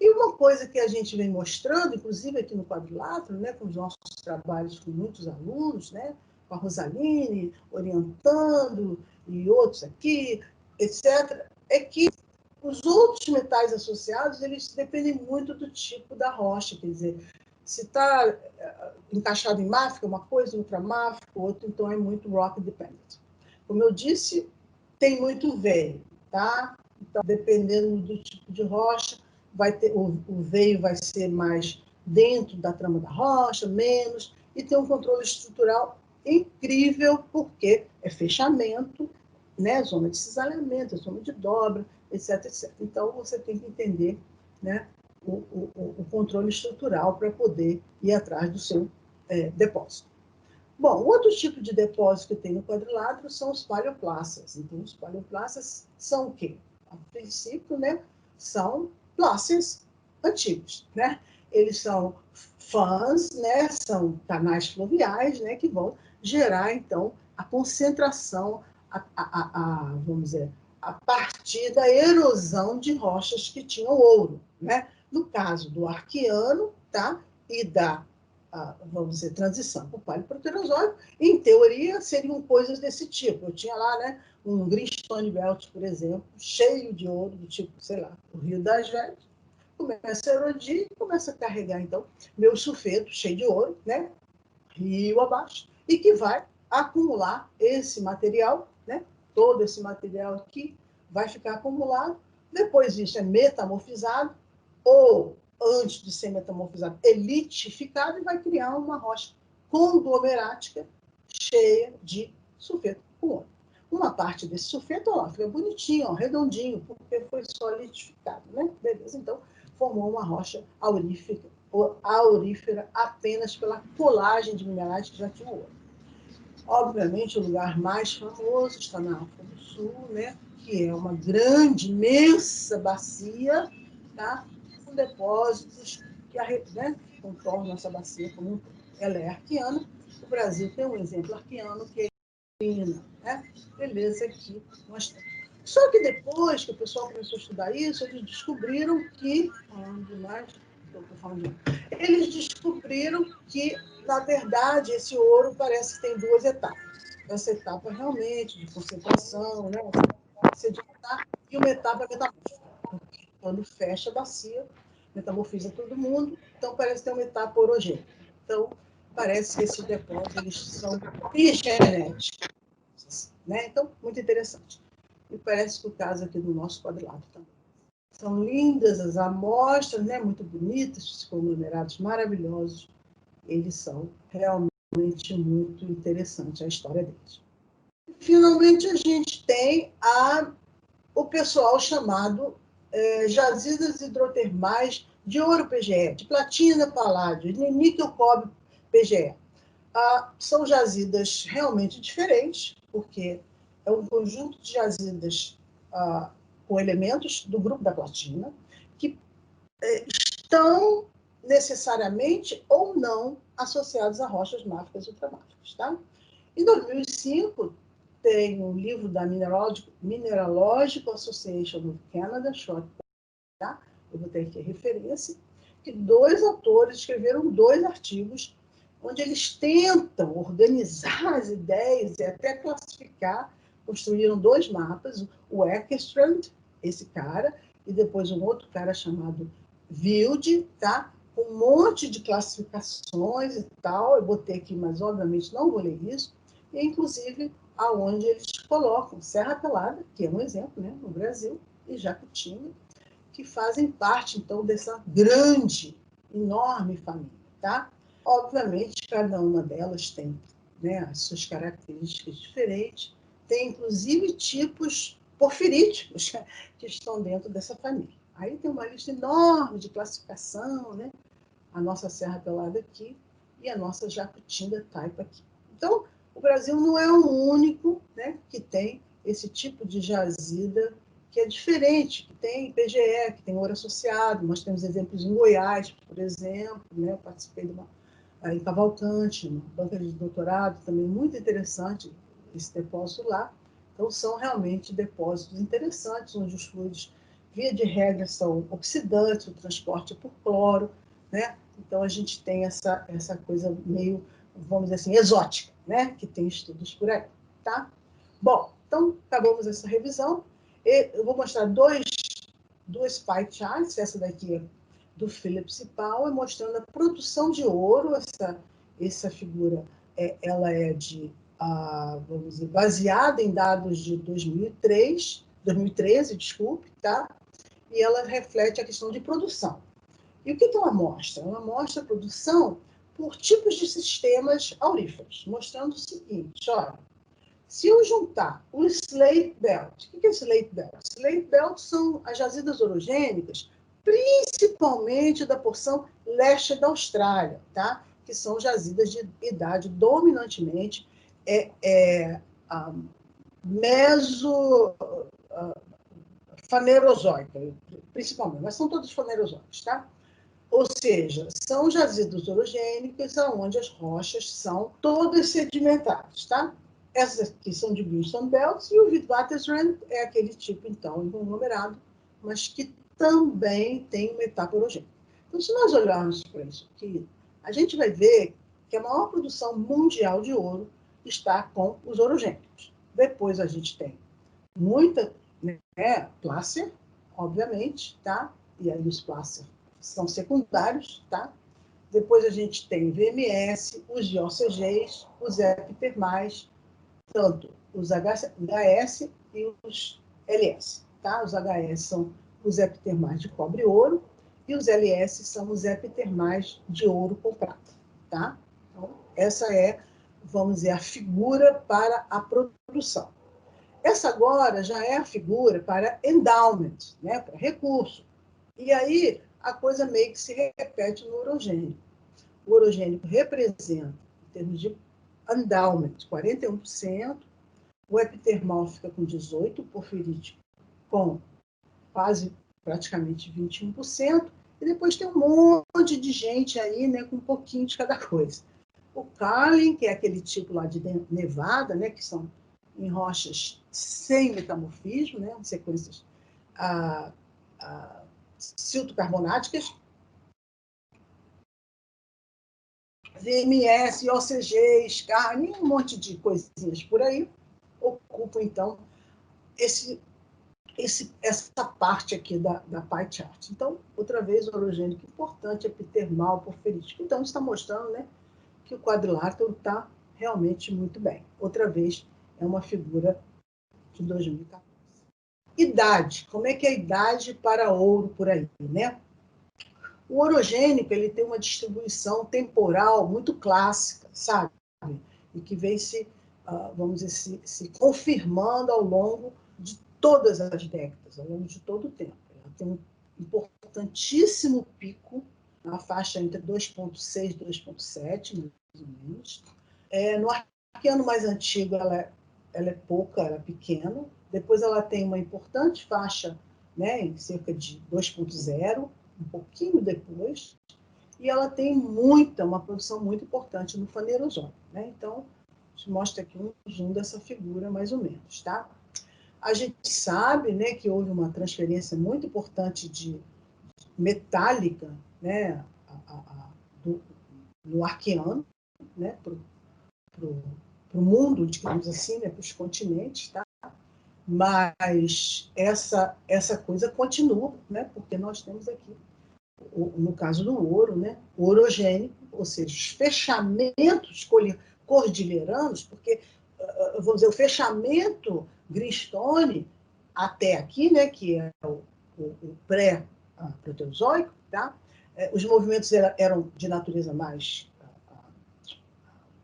uma coisa que a gente vem mostrando, inclusive aqui no quadrilátero, né, com os nossos trabalhos com muitos alunos, né, com a Rosaline orientando e outros aqui, etc., é que os outros metais associados, eles dependem muito do tipo da rocha, quer dizer, se está encaixado em máfica, uma coisa, ultramáfica, outra, então é muito rock dependent. Como eu disse, tem muito veio, tá? Então, dependendo do tipo de rocha, o veio vai ser mais dentro da trama da rocha, menos, e tem um controle estrutural incrível, porque é fechamento, né? Zona de cisalhamento, zona de dobra, etc, etc. Então, você tem que entender, né, o controle estrutural para poder ir atrás do seu depósito. Bom, outro tipo de depósito que tem no quadrilátero são os paleoplastas. Então, os paleoplastas são o quê? A princípio, né, são plástias antigos, né? eles são fãs, né? São canais fluviais, né? Que vão gerar, então, a concentração, vamos dizer, a partir da erosão de rochas que tinham ouro, né? No caso do Arqueano, tá? E da, vamos dizer, transição para o Paleoproterozoico, em teoria, seriam coisas desse tipo. Eu tinha lá, né, um Greenstone Belt, por exemplo, cheio de ouro, do tipo, sei lá, o Rio das Velhas, começa a erodir e começa a carregar, então, meu sulfeto cheio de ouro, né, rio abaixo, e que vai acumular esse material, né, todo esse material aqui vai ficar acumulado, depois isso é metamorfizado, ou, antes de ser metamorfizado, elitificado, e vai criar uma rocha conglomerática cheia de sulfeto com ouro. Uma parte desse sulfeto, ó, fica bonitinho, ó, redondinho, porque foi só litificado, né? Beleza, então formou uma rocha aurífera apenas pela colagem de minerais que já tinham ouro. Obviamente, o lugar mais famoso está na África do Sul, né? Que é uma grande, imensa bacia, tá? Com depósitos que, né, que contornam essa bacia como ela é arqueana. O Brasil tem um exemplo arqueano que é Minas, né? Beleza, aqui nós temos. Só que depois que o pessoal começou a estudar isso, eles descobriram que, eles descobriram que, na verdade, esse ouro parece que tem duas etapas. Essa etapa realmente de concentração, né? Sedimentar, e uma etapa metamórfica. Quando fecha a bacia, metamorfiza todo mundo, então parece ter uma etapa orogênica. Então, parece que esses depósitos eles são genéticos. Né? Então, muito interessante. E parece que o caso aqui do nosso quadrilátero também. São lindas as amostras, né? Muito bonitas, os conglomerados maravilhosos. Eles são realmente muito interessantes, a história deles. Finalmente, a gente tem o pessoal chamado jazidas hidrotermais de ouro PGE, de platina, paládio, de níquel, cobre PGE. São jazidas realmente diferentes, porque é um conjunto de jazidas com elementos do grupo da platina, que estão necessariamente ou não associados a rochas máficas e ultramáficas. Tá? Em 2005, tem um livro da Mineralogical Association of Canada, short, tá? Eu vou ter aqui a referência, que dois autores escreveram 2 artigos onde eles tentam organizar as ideias e até classificar, construíram 2 mapas, o Eckerstrand, esse cara, e depois um outro cara chamado Wilde, tá? Com um monte de classificações e tal, eu botei aqui, mas obviamente não vou ler isso, e inclusive aonde eles colocam Serra Pelada, que é um exemplo, né, no Brasil, e Jacutinga, que fazem parte, então, dessa grande, enorme família, tá? Obviamente, cada uma delas tem, né, as suas características diferentes, tem, inclusive, tipos porfiríticos que estão dentro dessa família. Aí tem uma lista enorme de classificação, né? A nossa Serra Pelada aqui e a nossa Jacutinga Taipa aqui. Então, o Brasil não é o único, né, que tem esse tipo de jazida que é diferente, que tem PGE, que tem ouro associado. Nós temos exemplos em Goiás, por exemplo, né? Eu participei de em Cavalcante, uma banca de doutorado, também muito interessante esse depósito lá. Então, são realmente depósitos interessantes, onde os fluidos, via de regra, são oxidantes, o transporte é por cloro, né? Então, a gente tem essa coisa meio, vamos dizer assim, exótica, né? Que tem estudos por aí, tá? Bom, então, acabamos essa revisão. Eu vou mostrar duas pie charts, essa daqui é do Phillips e Powell, mostrando a produção de ouro. Essa figura ela é vamos dizer, baseada em dados de 2013, desculpe, tá? E ela reflete a questão de produção. E o que ela mostra? Ela mostra a produção por tipos de sistemas auríferos, mostrando o seguinte, olha, se eu juntar o Slate Belt, o que é Slate Belt? Slate Belt são as jazidas orogênicas, principalmente da porção leste da Austrália, tá? Que são jazidas de idade dominantemente fanerozoica, principalmente, mas são todos fanerozoicos, tá? Ou seja, são jazidos orogênicos onde as rochas são todas sedimentares, tá? Essas aqui são de Greenstone Belts e o Witwatersrand é aquele tipo, então, conglomerado, mas que também tem uma etapa orogênica. Então, se nós olharmos para isso aqui, a gente vai ver que a maior produção mundial de ouro está com os orogênicos. Depois a gente tem muita, né, plácer, obviamente, tá? E aí os plácer são secundários, tá? Depois a gente tem VMS, os IOCGs, os epitermais, tanto os HS e os LS, tá? Os HS são os epitermais de cobre e ouro e os LS são os epitermais de ouro com prata, tá? Então, essa é, vamos dizer, a figura para a produção. Essa agora já é a figura para endowment, né, para recurso. E aí a coisa meio que se repete no orogênico. O orogênico representa, em termos de endowment, 41%, o epitermal fica com 18%, o porfirítico com quase praticamente 21%, e depois tem um monte de gente aí, né, com um pouquinho de cada coisa. O Carlin, que é aquele tipo lá de nevada, né, que são em rochas sem metamorfismo, né, sequências siltocarbonáticas, VMS, OCG, SCAR, um monte de coisinhas por aí, ocupam, então, essa parte aqui da pie chart. Então, outra vez, orogênico importante, epitermal, porfirítico. Então, está mostrando, né, que o quadrilátero está realmente muito bem. Outra vez, é uma figura de 2014. Idade. Como é que é a idade para ouro por aí, né? O orogênico, ele tem uma distribuição temporal muito clássica, sabe? E que vem vamos dizer, se confirmando ao longo de todas as décadas, ao longo de todo o tempo. Ela tem um importantíssimo pico na faixa entre 2,6 e 2,7, mais ou menos. No arqueano mais antigo, ela é pouca, ela é pequena. Depois ela tem uma importante faixa, né, em cerca de 2,0, um pouquinho depois, e ela tem uma produção muito importante no Fanerozoico, né? Então, a gente mostra aqui um zoom dessa figura, mais ou menos, tá? A gente sabe, né, que houve uma transferência muito importante de metálica, né, no arqueano, né, para o mundo, digamos assim, né, para os continentes, tá? Mas essa coisa continua, né, porque nós temos aqui, no caso do ouro, né, o orogênico, ou seja, os fechamentos cordilheiranos, porque, vamos dizer, o fechamento Greenstone até aqui, né, que é o pré-proterozoico, tá? Os movimentos eram de natureza mais,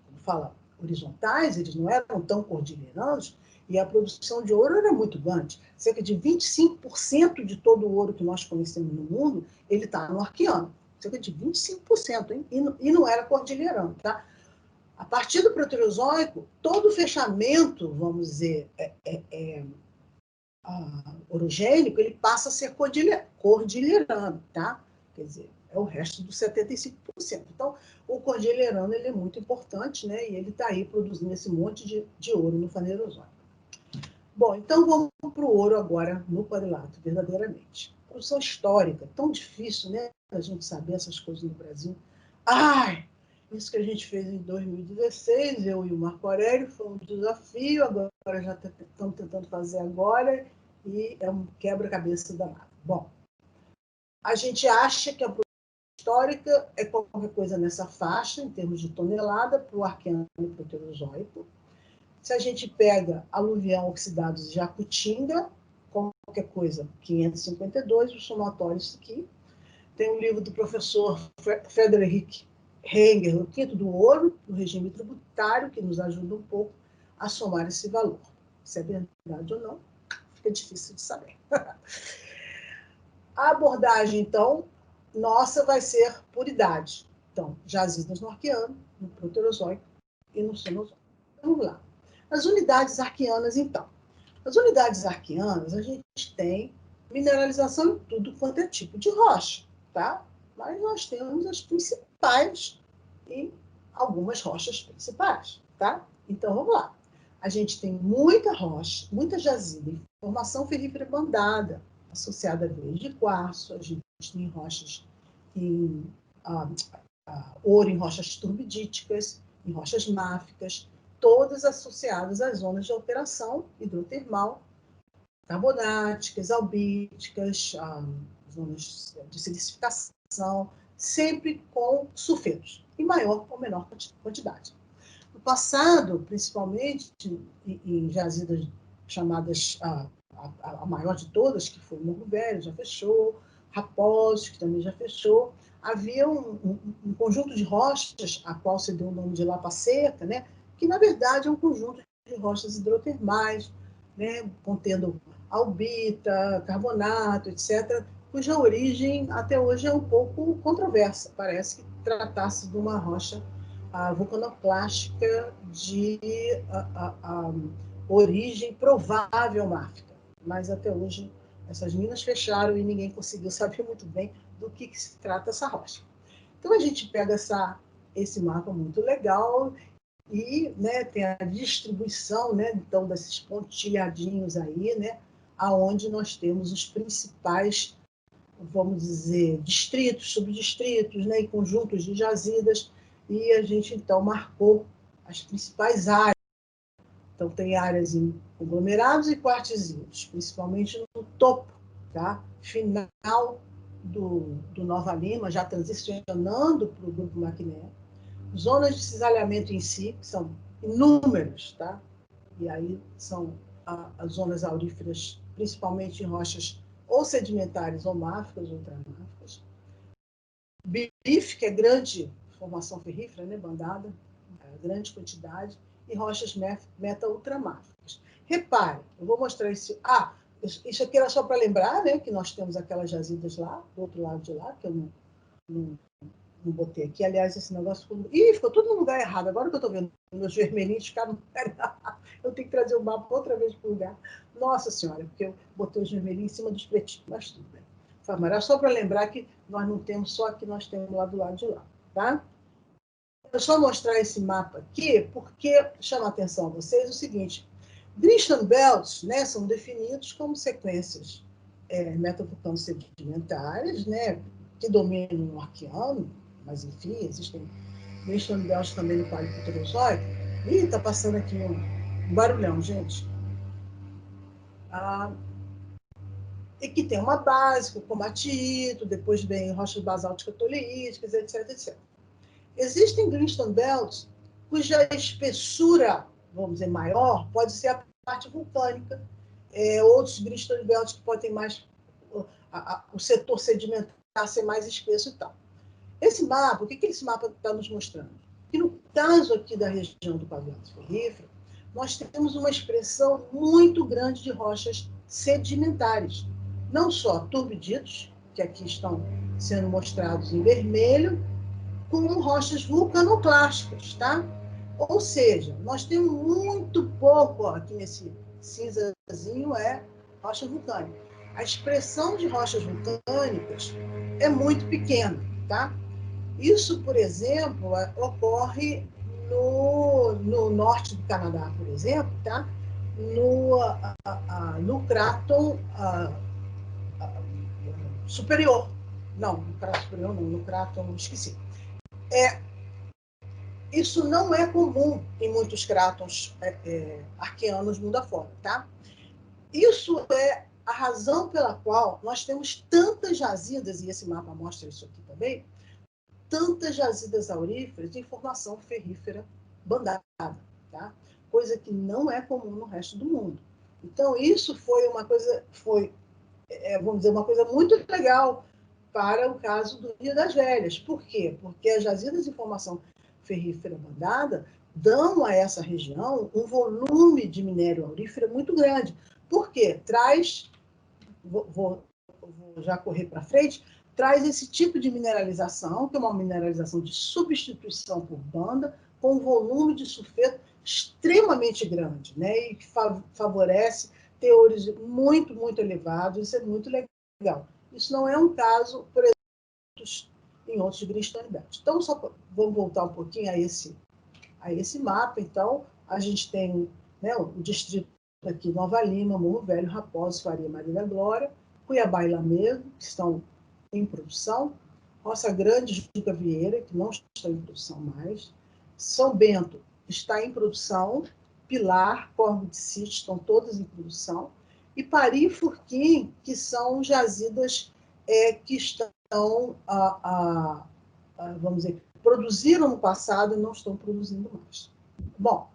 como fala, horizontais, eles não eram tão cordilheiranos, e a produção de ouro era muito grande. Cerca de 25% de todo o ouro que nós conhecemos no mundo, ele está no arqueano. Cerca de 25%, hein? E não era cordilheirano, tá? A partir do proterozoico, todo o fechamento, vamos dizer, orogênico, ele passa a ser cordilheirano, tá? Quer dizer, é o resto dos 75%. Então, o cordilheirano ele é muito importante, né? E ele está aí produzindo esse monte de ouro no Fanerozoico. Bom, então vamos para o ouro agora no quadrilátero, verdadeiramente. Produção histórica, tão difícil, né? A gente saber essas coisas no Brasil. Ai, isso que a gente fez em 2016, eu e o Marco Aurélio, foi um desafio, agora já estamos tentando fazer agora, e é um quebra-cabeça danado. Bom, a gente acha que a produção histórica é qualquer coisa nessa faixa, em termos de tonelada, para o arqueano e proterozoico. Se a gente pega aluvião oxidados de Jacutinga, qualquer coisa, 552, o somatório isso aqui. Tem um livro do professor Frederick Henger, O Quinto do Ouro, do regime tributário, que nos ajuda um pouco a somar esse valor. Se é verdade ou não, fica difícil de saber. A abordagem, então, nossa vai ser por idade. Então, jazidas no arqueano, no proterozoico e no cenozoico. Vamos lá. As unidades arqueanas, então. As unidades arqueanas, a gente tem mineralização em tudo quanto é tipo de rocha, tá? mas nós temos as principais e algumas rochas principais, tá? Então, vamos lá. A gente tem muita rocha, muita jazida em formação ferrífera bandada, associada a veias de quartzo, a gente tem rochas em ouro em rochas turbidíticas, em rochas máficas, todas associadas às zonas de alteração hidrotermal, carbonáticas, albíticas, zonas de silicificação, sempre com sulfetos, em maior ou menor quantidade. No passado, principalmente em jazidas chamadas a maior de todas, que foi Morro Velho, já fechou, Raposos, que também já fechou, havia um conjunto de rochas, a qual se deu o nome de Lapa Seca, né, que, na verdade, é um conjunto de rochas hidrotermais, né, contendo albita, carbonato, etc., cuja origem, até hoje, é um pouco controversa. Parece que tratasse de uma rocha vulcanoclástica de origem provável máfica. Mas, até hoje, essas minas fecharam e ninguém conseguiu saber muito bem do que se trata essa rocha. Então, a gente pega esse mapa muito legal e, né, tem a distribuição, né, então, desses pontilhadinhos aí, né, aonde nós temos os principais, vamos dizer, distritos, subdistritos, né, e conjuntos de jazidas, e a gente, então, marcou as principais áreas. Então, tem áreas em conglomerados e quartzitos, principalmente no topo, tá? Final do Nova Lima, já transicionando para o grupo Maquiné. Zonas de cisalhamento em si, que são inúmeras, tá? E aí são as zonas auríferas, principalmente em rochas ou sedimentares ou máficas ou ultramáficas. Bife, que é grande formação ferrífera, né, bandada, grande quantidade, e rochas meta-ultramáficas. Repare, eu vou mostrar isso. Isso aqui era só para lembrar, né, que nós temos aquelas jazidas lá, do outro lado de lá, que eu não botei aqui. Aliás, esse negócio ficou tudo no lugar errado. Agora que eu estou vendo meus vermelhinhos ficaram. Eu tenho que trazer o mapa outra vez para o lugar. Nossa Senhora, porque eu botei os vermelhinhos em cima dos pretinhos, mas tudo bem. Mas era só para lembrar que nós não temos só aqui, nós temos lá do lado de lá, tá? Eu só mostrar esse mapa aqui, porque chama a atenção a vocês o seguinte: Greenstone Belts, né, são definidos como sequências metavulcanos sedimentares, né, que dominam o Arqueano, mas, enfim, existem Greenstone Belts também no Paleoproterozoico. Ih, está passando aqui um barulhão, gente. E que tem uma base, como comatito, depois vem rochas basálticas toleísticas, etc, etc. Existem Greenstone Belts cuja espessura, vamos dizer, maior, pode ser a parte vulcânica. Outros Greenstone Belts que podem ter mais o setor sedimentar ser mais espesso e tal. Esse mapa, o que esse mapa está nos mostrando? Que no caso aqui da região do pavimento ferrífero, nós temos uma expressão muito grande de rochas sedimentares. Não só turbiditos, que aqui estão sendo mostrados em vermelho, como rochas vulcanoclásticas, tá? Ou seja, nós temos muito pouco, aqui nesse cinzazinho, rocha vulcânica. A expressão de rochas vulcânicas é muito pequena, tá? Isso, por exemplo, ocorre no norte do Canadá, por exemplo, tá? No Craton superior. Não, no Craton superior não, no Craton, esqueci. Isso não é comum em muitos crátons arqueanos mundo afora, tá? Isso é a razão pela qual nós temos tantas jazidas, e esse mapa mostra isso aqui também, tantas jazidas auríferas de formação ferrífera bandada, tá? Coisa que não é comum no resto do mundo. Então, isso foi uma coisa, vamos dizer, uma coisa muito legal para o caso do Rio das Velhas. Por quê? Porque as jazidas de formação ferrífera bandada dão a essa região um volume de minério aurífero muito grande. Por quê? Vou já correr para frente, traz esse tipo de mineralização, que é uma mineralização de substituição por banda, com um volume de sulfeto extremamente grande, né? E que favorece teores muito, muito elevados. Isso é muito legal. Isso não é um caso, por exemplo, em outros greenstone belt. Então, vamos voltar um pouquinho a esse mapa. Então, a gente tem, né, o distrito aqui, Nova Lima, Morro Velho, Raposo, Faria, Maria da Glória, Cuiabá e Lamego, que estão em produção, Roça Grande, Juca Vieira, que não estão em produção mais, São Bento está em produção, Pilar, Corvo de Sítio, estão todas em produção, e Pari e Furquim, que são jazidas que estão, vamos dizer, produziram no passado e não estão produzindo mais. Bom,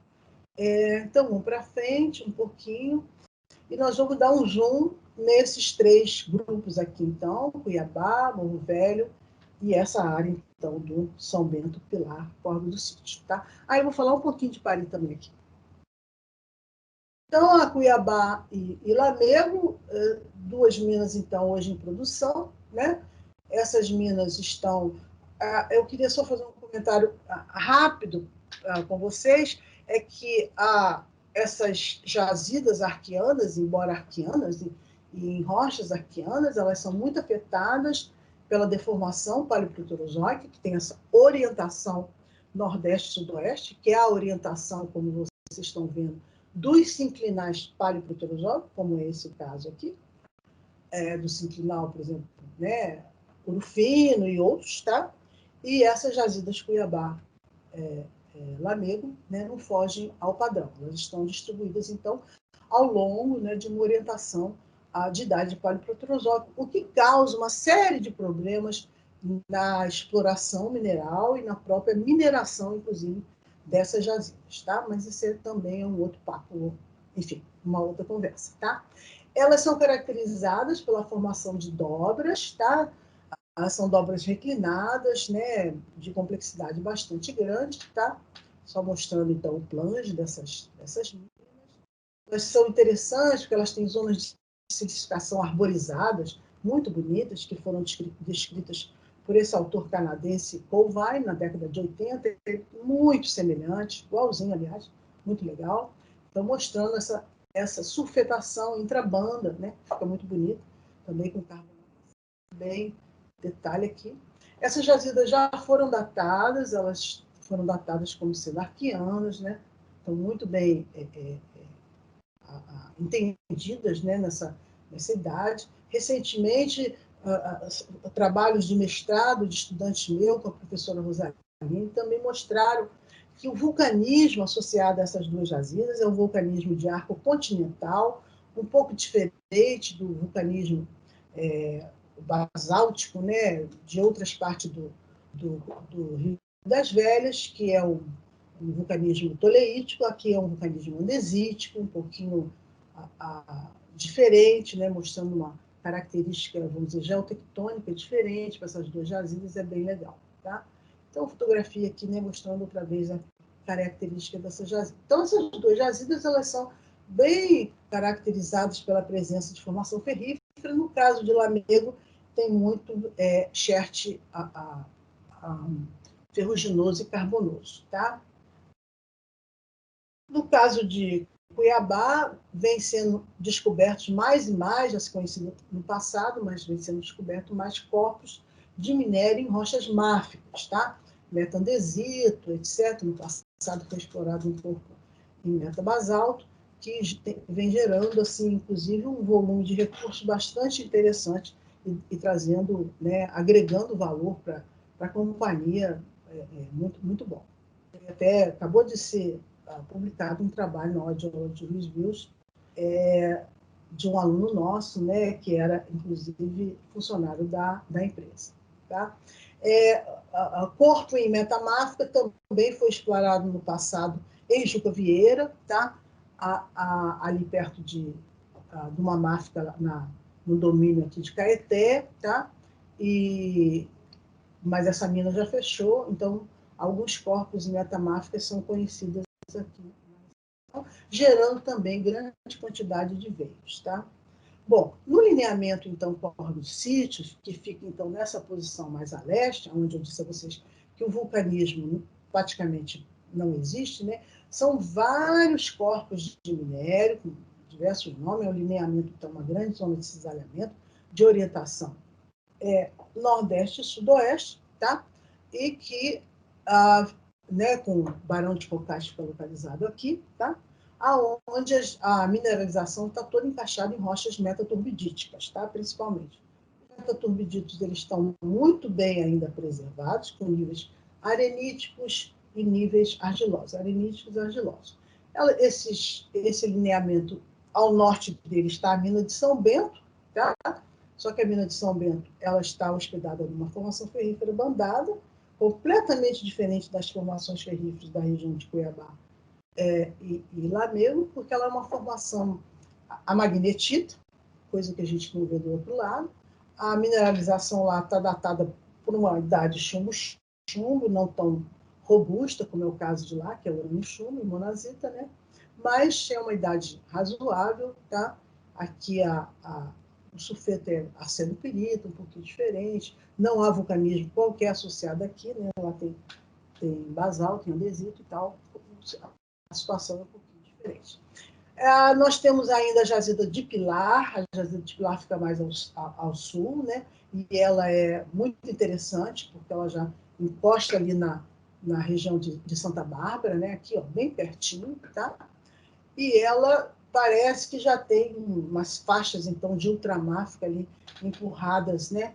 então vamos para frente um pouquinho, e nós vamos dar um zoom nesses 3 grupos aqui, então, Cuiabá, Morro Velho, e essa área, então, do São Bento, Pilar, Corvo do Sítio. Tá? Aí eu vou falar um pouquinho de Pari também aqui. Então, a Cuiabá e Lamego, 2 minas, então, hoje em produção, né? Essas minas estão... eu queria só fazer um comentário rápido com vocês, é que essas jazidas arqueanas, embora arqueanas, e em rochas arqueanas, elas são muito afetadas pela deformação paleoproterozoica, que tem essa orientação nordeste-sudoeste, que é a orientação, como vocês estão vendo, dos sinclinais paleoproterozoicos, como é esse caso aqui, do sinclinal, por exemplo, né, Ouro Fino e outros, tá? E essas jazidas Cuiabá, Lamego, né, não fogem ao padrão. Elas estão distribuídas, então, ao longo, né, de uma orientação de idade paleoproterozoica, o que causa uma série de problemas na exploração mineral e na própria mineração, inclusive, dessas jazidas, tá? Mas isso também é um outro papo, enfim, uma outra conversa, tá? Elas são caracterizadas pela formação de dobras, tá? São dobras reclinadas, né, de complexidade bastante grande, tá? Só mostrando, então, o plunge dessas minas. Elas são interessantes porque elas têm zonas de silicificação arborizadas, muito bonitas, que foram descritas por esse autor canadense Paul Vine, na década de 80, muito semelhante, igualzinho, aliás, muito legal. Então, mostrando essa sulfetação intrabanda, né? Fica muito bonito, também com carbonato bem detalhe aqui. Essas jazidas já foram datadas, elas foram datadas como sendo arqueanas, né? Estão muito bem entendidas, né, nessa idade. Recentemente, trabalhos de mestrado de estudantes meus, com a professora Rosaline, também mostraram que o vulcanismo associado a essas 2 jazidas é um vulcanismo de arco continental, um pouco diferente do vulcanismo basáltico, né, de outras partes do Rio das Velhas, que é um vulcanismo toleítico, aqui é um vulcanismo andesítico, um pouquinho diferente, né, mostrando uma característica, vamos dizer, geotectônica diferente para essas 2 jazidas, é bem legal. Tá? Então, fotografia aqui, né, mostrando outra vez a característica dessas jazidas. Então, essas 2 jazidas, elas são bem caracterizadas pela presença de formação ferrífera. No caso de Lamego, tem muito xerte ferruginoso e carbonoso. Tá? No caso de Cuiabá, vem sendo descobertos mais e mais, já se conhecia no passado, mas vem sendo descoberto mais corpos de minério em rochas máficas, tá? Metandesito, etc. No passado foi explorado um pouco em metabasalto, que vem gerando, assim, inclusive, um volume de recursos bastante interessante e trazendo, né, agregando valor para a companhia, muito, muito bom. Até acabou de ser publicado um trabalho na Audiology Reviews de um aluno nosso, né, que era, inclusive, funcionário da empresa. Tá? Corpo em metamáfica também foi explorado no passado em Juca Vieira, tá? Ali perto de uma máfica no domínio aqui de Caeté, tá? Mas essa mina já fechou, então alguns corpos em metamáfica são conhecidos aqui, gerando também grande quantidade de veios. Tá? Bom, no lineamento, então, dos sítios, que fica, então, nessa posição mais a leste, onde eu disse a vocês que o vulcanismo praticamente não existe, né? São vários corpos de minério, com diversos nomes, é um lineamento, então, uma grande zona de cisalhamento, de orientação nordeste e sudoeste, tá? E que, né, com o Barão de Cocais fica localizado aqui, tá? Onde a mineralização está toda encaixada em rochas metaturbidíticas, tá? Principalmente. Os metaturbiditos eles estão muito bem ainda preservados, com níveis areníticos e níveis argilosos, areníticos e argilosos. Esse lineamento, ao norte dele está a mina de São Bento, tá? Só que a mina de São Bento ela está hospedada numa formação ferrífera bandada, completamente diferente das formações ferríferas da região de Cuiabá e Lamego, porque ela é uma formação a magnetita, coisa que a gente não vê do outro lado. A mineralização lá está datada por uma idade chumbo-chumbo, não tão robusta, como é o caso de lá, que é urânio-chumbo e monazita, né? Mas é uma idade razoável, tá? Aqui o sulfeto é arsenopirita, um pouquinho diferente, não há vulcanismo qualquer associado aqui, né? Lá tem basalto, tem andesito e tal, a situação é um pouquinho diferente. Nós temos ainda a jazida de Pilar, a jazida de Pilar fica mais ao sul, né? E ela é muito interessante, porque ela já encosta ali na região de Santa Bárbara, né? Aqui, ó, bem pertinho, tá? E ela parece que já tem umas faixas, então, de ultramar, fica ali empurradas, né?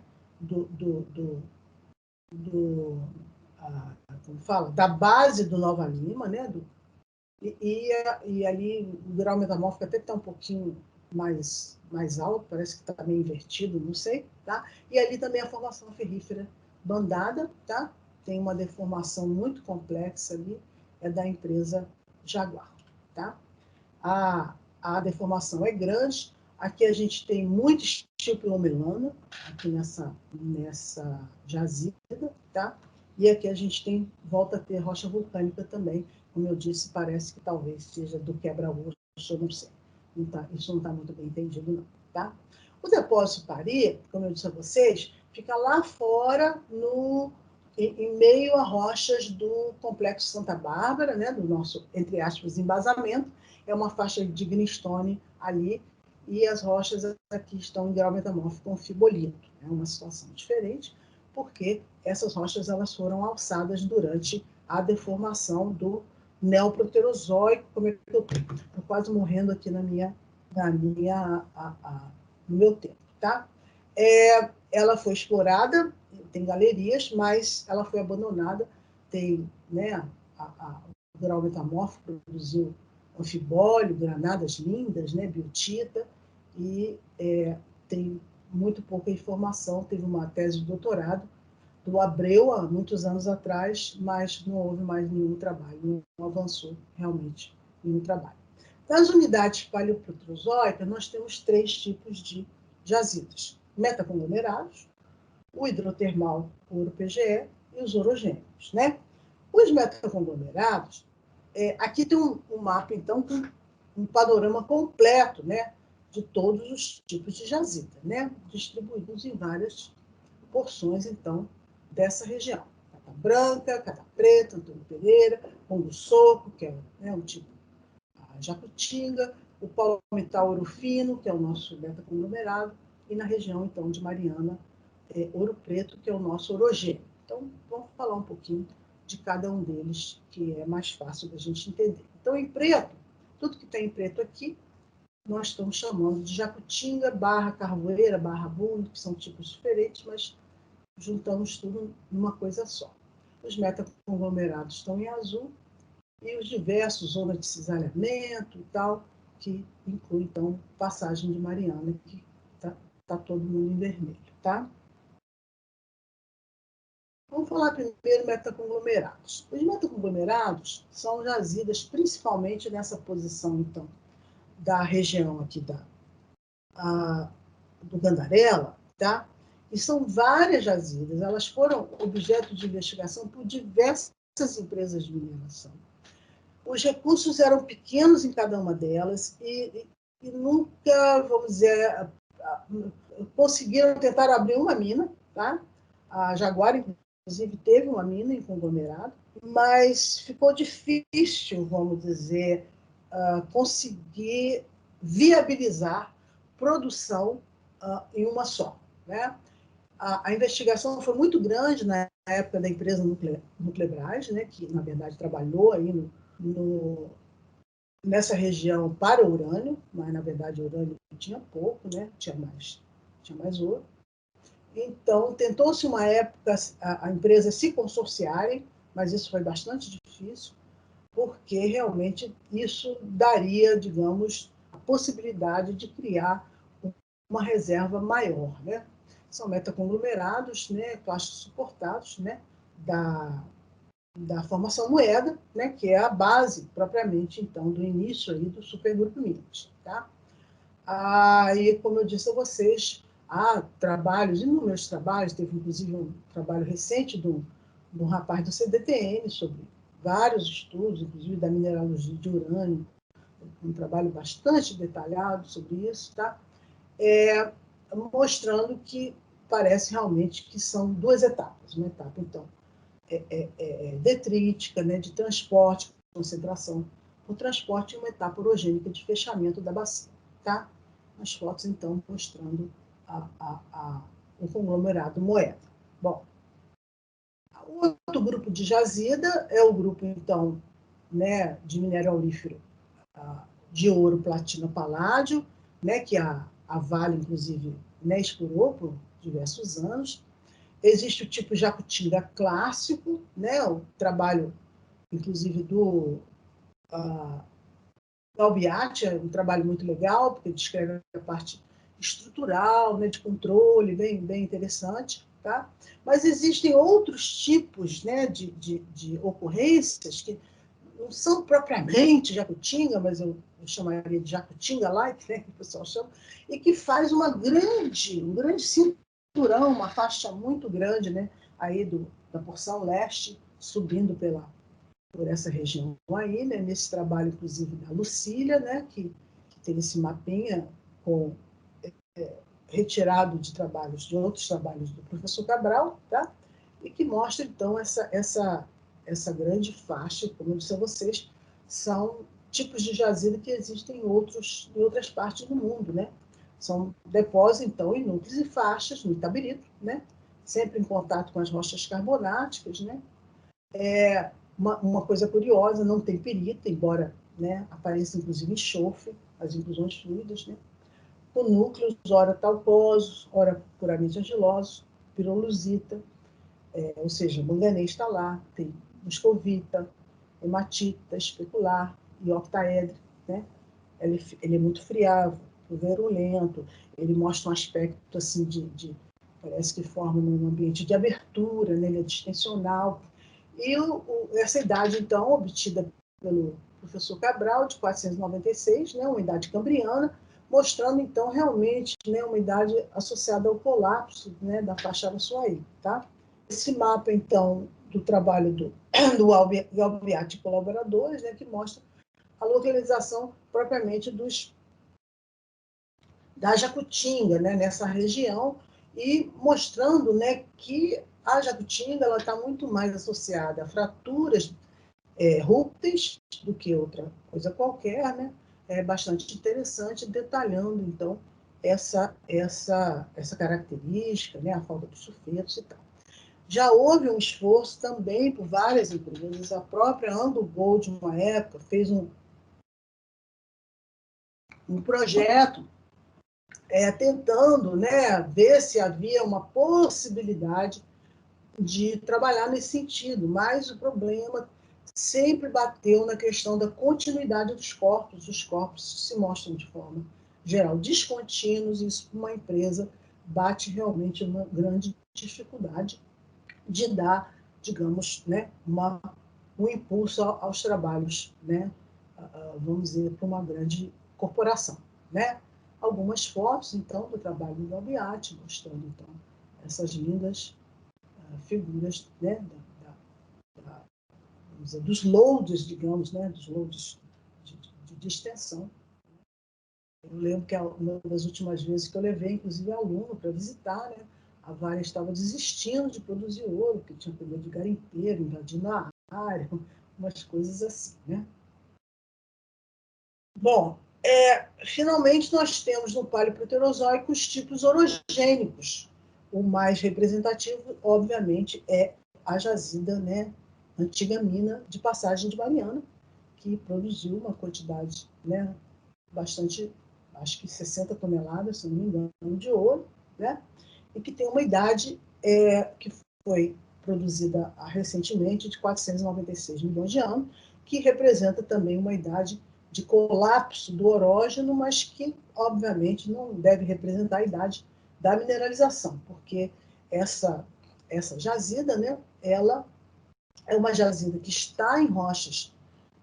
Como fala? Da base do Nova Lima, né? E ali o grau metamórfico até está um pouquinho mais alto, parece que está meio invertido, não sei, tá? E ali também a formação ferrífera bandada, tá? Tem uma deformação muito complexa ali, é da empresa Jaguar, tá? A deformação é grande, aqui a gente tem muito estilpilomelana, aqui nessa jazida, tá? E aqui a gente volta a ter rocha vulcânica também, como eu disse, parece que talvez seja do quebra-osso, eu não sei. Isso não está muito bem entendido, não. Tá? O depósito Pari, como eu disse a vocês, fica lá fora, em meio a rochas do Complexo Santa Bárbara, né, do nosso, entre aspas, embasamento. É uma faixa de greenstone ali, e as rochas aqui estão em grau metamórfico com fibolito. É uma situação diferente, porque essas rochas elas foram alçadas durante a deformação do neoproterozoico, como é que eu estou quase morrendo aqui no meu tempo, tá? Ela foi explorada, tem galerias, mas ela foi abandonada, tem, né, o grau metamórfico produziu anfibólio, granadas lindas, né, biotita, e tem muito pouca informação, teve uma tese de doutorado do Abreu há muitos anos atrás, mas não houve mais nenhum trabalho, não avançou realmente nenhum trabalho. Nas unidades paleoproterozoicas, nós temos 3 tipos de jazidas: metaconglomerados, o hidrotermal ouro-PGE e os orogênicos, né? Os metaconglomerados, aqui tem um mapa, então, com um panorama completo, né, de todos os tipos de jazida, né, distribuídos em várias porções, então, dessa região. Cata Branca, Cata Preta, Antônio Pereira, Pão do Soco, que é, né, o tipo a Jacutinga, o Palmital Ouro Fino, que é o nosso beta-conglomerado, e na região, então, de Mariana, Ouro Preto, que é o nosso orogênio. Então, vamos falar um pouquinho de cada um deles, que é mais fácil da gente entender. Então, em preto, tudo que está em preto aqui, nós estamos chamando de Jacutinga, barra Carvoeira, barra Bundo, que são tipos diferentes, mas juntamos tudo numa coisa só. Os metaconglomerados estão em azul e os diversos zonas de cisalhamento e tal, que inclui, então, passagem de Mariana, que está todo mundo em vermelho, tá? Vamos falar primeiro metaconglomerados. Os metaconglomerados são jazidas principalmente nessa posição, então, da região aqui do Gandarela, tá? E são várias jazidas, elas foram objeto de investigação por diversas empresas de mineração. Os recursos eram pequenos em cada uma delas e nunca, vamos dizer, conseguiram tentar abrir uma mina, tá? A Jaguar, inclusive, teve uma mina em conglomerado, mas ficou difícil, vamos dizer, conseguir viabilizar produção em uma só, né? A investigação foi muito grande na época da empresa Nuclebras, né, que, na verdade, trabalhou aí nessa região para o urânio, mas, na verdade, o urânio tinha pouco, né, tinha mais ouro. Então, tentou-se uma época a empresa se consorciarem, mas isso foi bastante difícil, porque realmente isso daria, digamos, a possibilidade de criar uma reserva maior, né? São metaconglomerados, né, plásticos suportados, né, da formação moeda, né, que é a base propriamente então do início aí do supergrupo Minas, tá? Aí, como eu disse a vocês, há trabalhos, inúmeros trabalhos, teve inclusive um trabalho recente de um rapaz do CDTN sobre vários estudos, inclusive da mineralogia de urânio, um trabalho bastante detalhado sobre isso, tá? Mostrando que parece realmente que são duas etapas. Uma etapa, então, detrítica, né, de transporte, concentração o transporte, e uma etapa orogênica de fechamento da bacia. Tá? As fotos, então, mostrando o conglomerado moeda. Bom, o outro grupo de jazida é o grupo, então, né, de minério aurífero de ouro, platina, paládio, né, que a Vale, inclusive, né, explorou por diversos anos. Existe o tipo jacutinga clássico, né, o trabalho, inclusive, do Albiati, é um trabalho muito legal, porque descreve a parte estrutural, né, de controle, bem interessante. Tá? Mas existem outros tipos, né, de ocorrências que não são propriamente jacutinga, mas eu chamaria de jacutinga light, né, que o pessoal chama, e que faz um grande cinturão, uma faixa muito grande, né, aí da porção leste, subindo por essa região aí, né, nesse trabalho, inclusive, da Lucília, né, que tem esse mapinha retirado de outros trabalhos do professor Cabral, tá? E que mostra, então, essa grande faixa, como eu disse a vocês, são tipos de jazida que existem em outras partes do mundo, né? São depósitos, então, em núcleos e faixas, no Itabirito, né? Sempre em contato com as rochas carbonáticas, né? Uma coisa curiosa, não tem pirita, embora, né, apareça, inclusive, enxofre, as inclusões fluidas, né? Com núcleos, ora talcosos, ora puramente argilosos, piroluzita, ou seja, manganês está lá, tem muscovita, hematita, especular e octaedre, né? Ele é muito friável, virulento, ele mostra um aspecto assim parece que forma um ambiente de abertura, né? Ele é distensional. E essa idade, então, obtida pelo professor Cabral, de 496, né? Uma idade cambriana, mostrando, então, realmente, né, uma idade associada ao colapso, né, da faixa Araçuaí, tá? Esse mapa, então, do trabalho do Albiati e colaboradores, né, que mostra a localização propriamente da Jacutinga, né, nessa região, e mostrando, né, que a Jacutinga está muito mais associada a fraturas rúpteis do que outra coisa qualquer, né? É bastante interessante, detalhando, então, essa característica, né, a falta de sulfetos e tal. Já houve um esforço também por várias empresas, a própria AngloGold, uma época, fez um projeto tentando, né, ver se havia uma possibilidade de trabalhar nesse sentido, mas o problema sempre bateu na questão da continuidade dos corpos. Os corpos se mostram de forma geral descontínuos, e isso para uma empresa bate realmente uma grande dificuldade de dar, digamos, né, um impulso aos trabalhos, né, vamos dizer, para uma grande corporação, né? Algumas fotos, então, do trabalho do Albiati, mostrando, então, essas lindas figuras, né, vamos dizer, dos loads, digamos, né, dos loads de extensão. Eu lembro que uma das últimas vezes que eu levei, inclusive, aluno para visitar, né, a Vale estava desistindo de produzir ouro, porque tinha pedido de garimpeiro, invadindo a área, umas coisas assim, né? Bom, finalmente nós temos no Paleoproterozoico os tipos orogênicos. O mais representativo, obviamente, é a jazida, né, antiga mina de Passagem de Mariana, que produziu uma quantidade, né, bastante, acho que 60 toneladas, se não me engano, de ouro, né, e que tem uma idade que foi produzida recentemente de 496 milhões de anos, que representa também uma idade de colapso do orógeno, mas que, obviamente, não deve representar a idade da mineralização, porque essa jazida, né, ela é uma jazida que está em rochas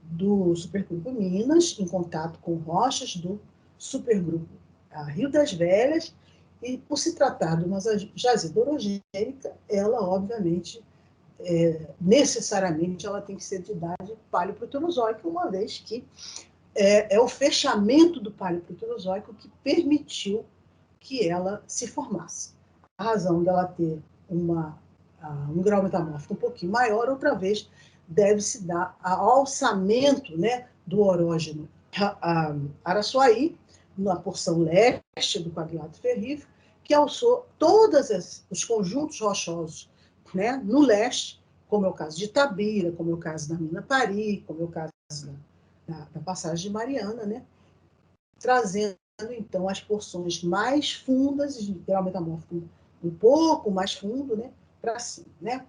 do supergrupo Minas, em contato com rochas do supergrupo Rio das Velhas, e por se tratar de uma jazida orogênica, ela, obviamente, necessariamente, ela tem que ser de idade paleoproterozoica, uma vez que é o fechamento do paleoproterozoico que permitiu que ela se formasse. A razão dela ter um grau metamórfico um pouquinho maior, outra vez, deve-se dar ao alçamento, né, do orógeno Araçuaí, na porção leste do quadrilátero ferrífero, que alçou todos os conjuntos rochosos, né, no leste, como é o caso de Itabira, como é o caso da Mina Pari, como é o caso da Passagem de Mariana, né, trazendo, então, as porções mais fundas, de grau metamórfico um pouco mais fundo, né, para cima. Né?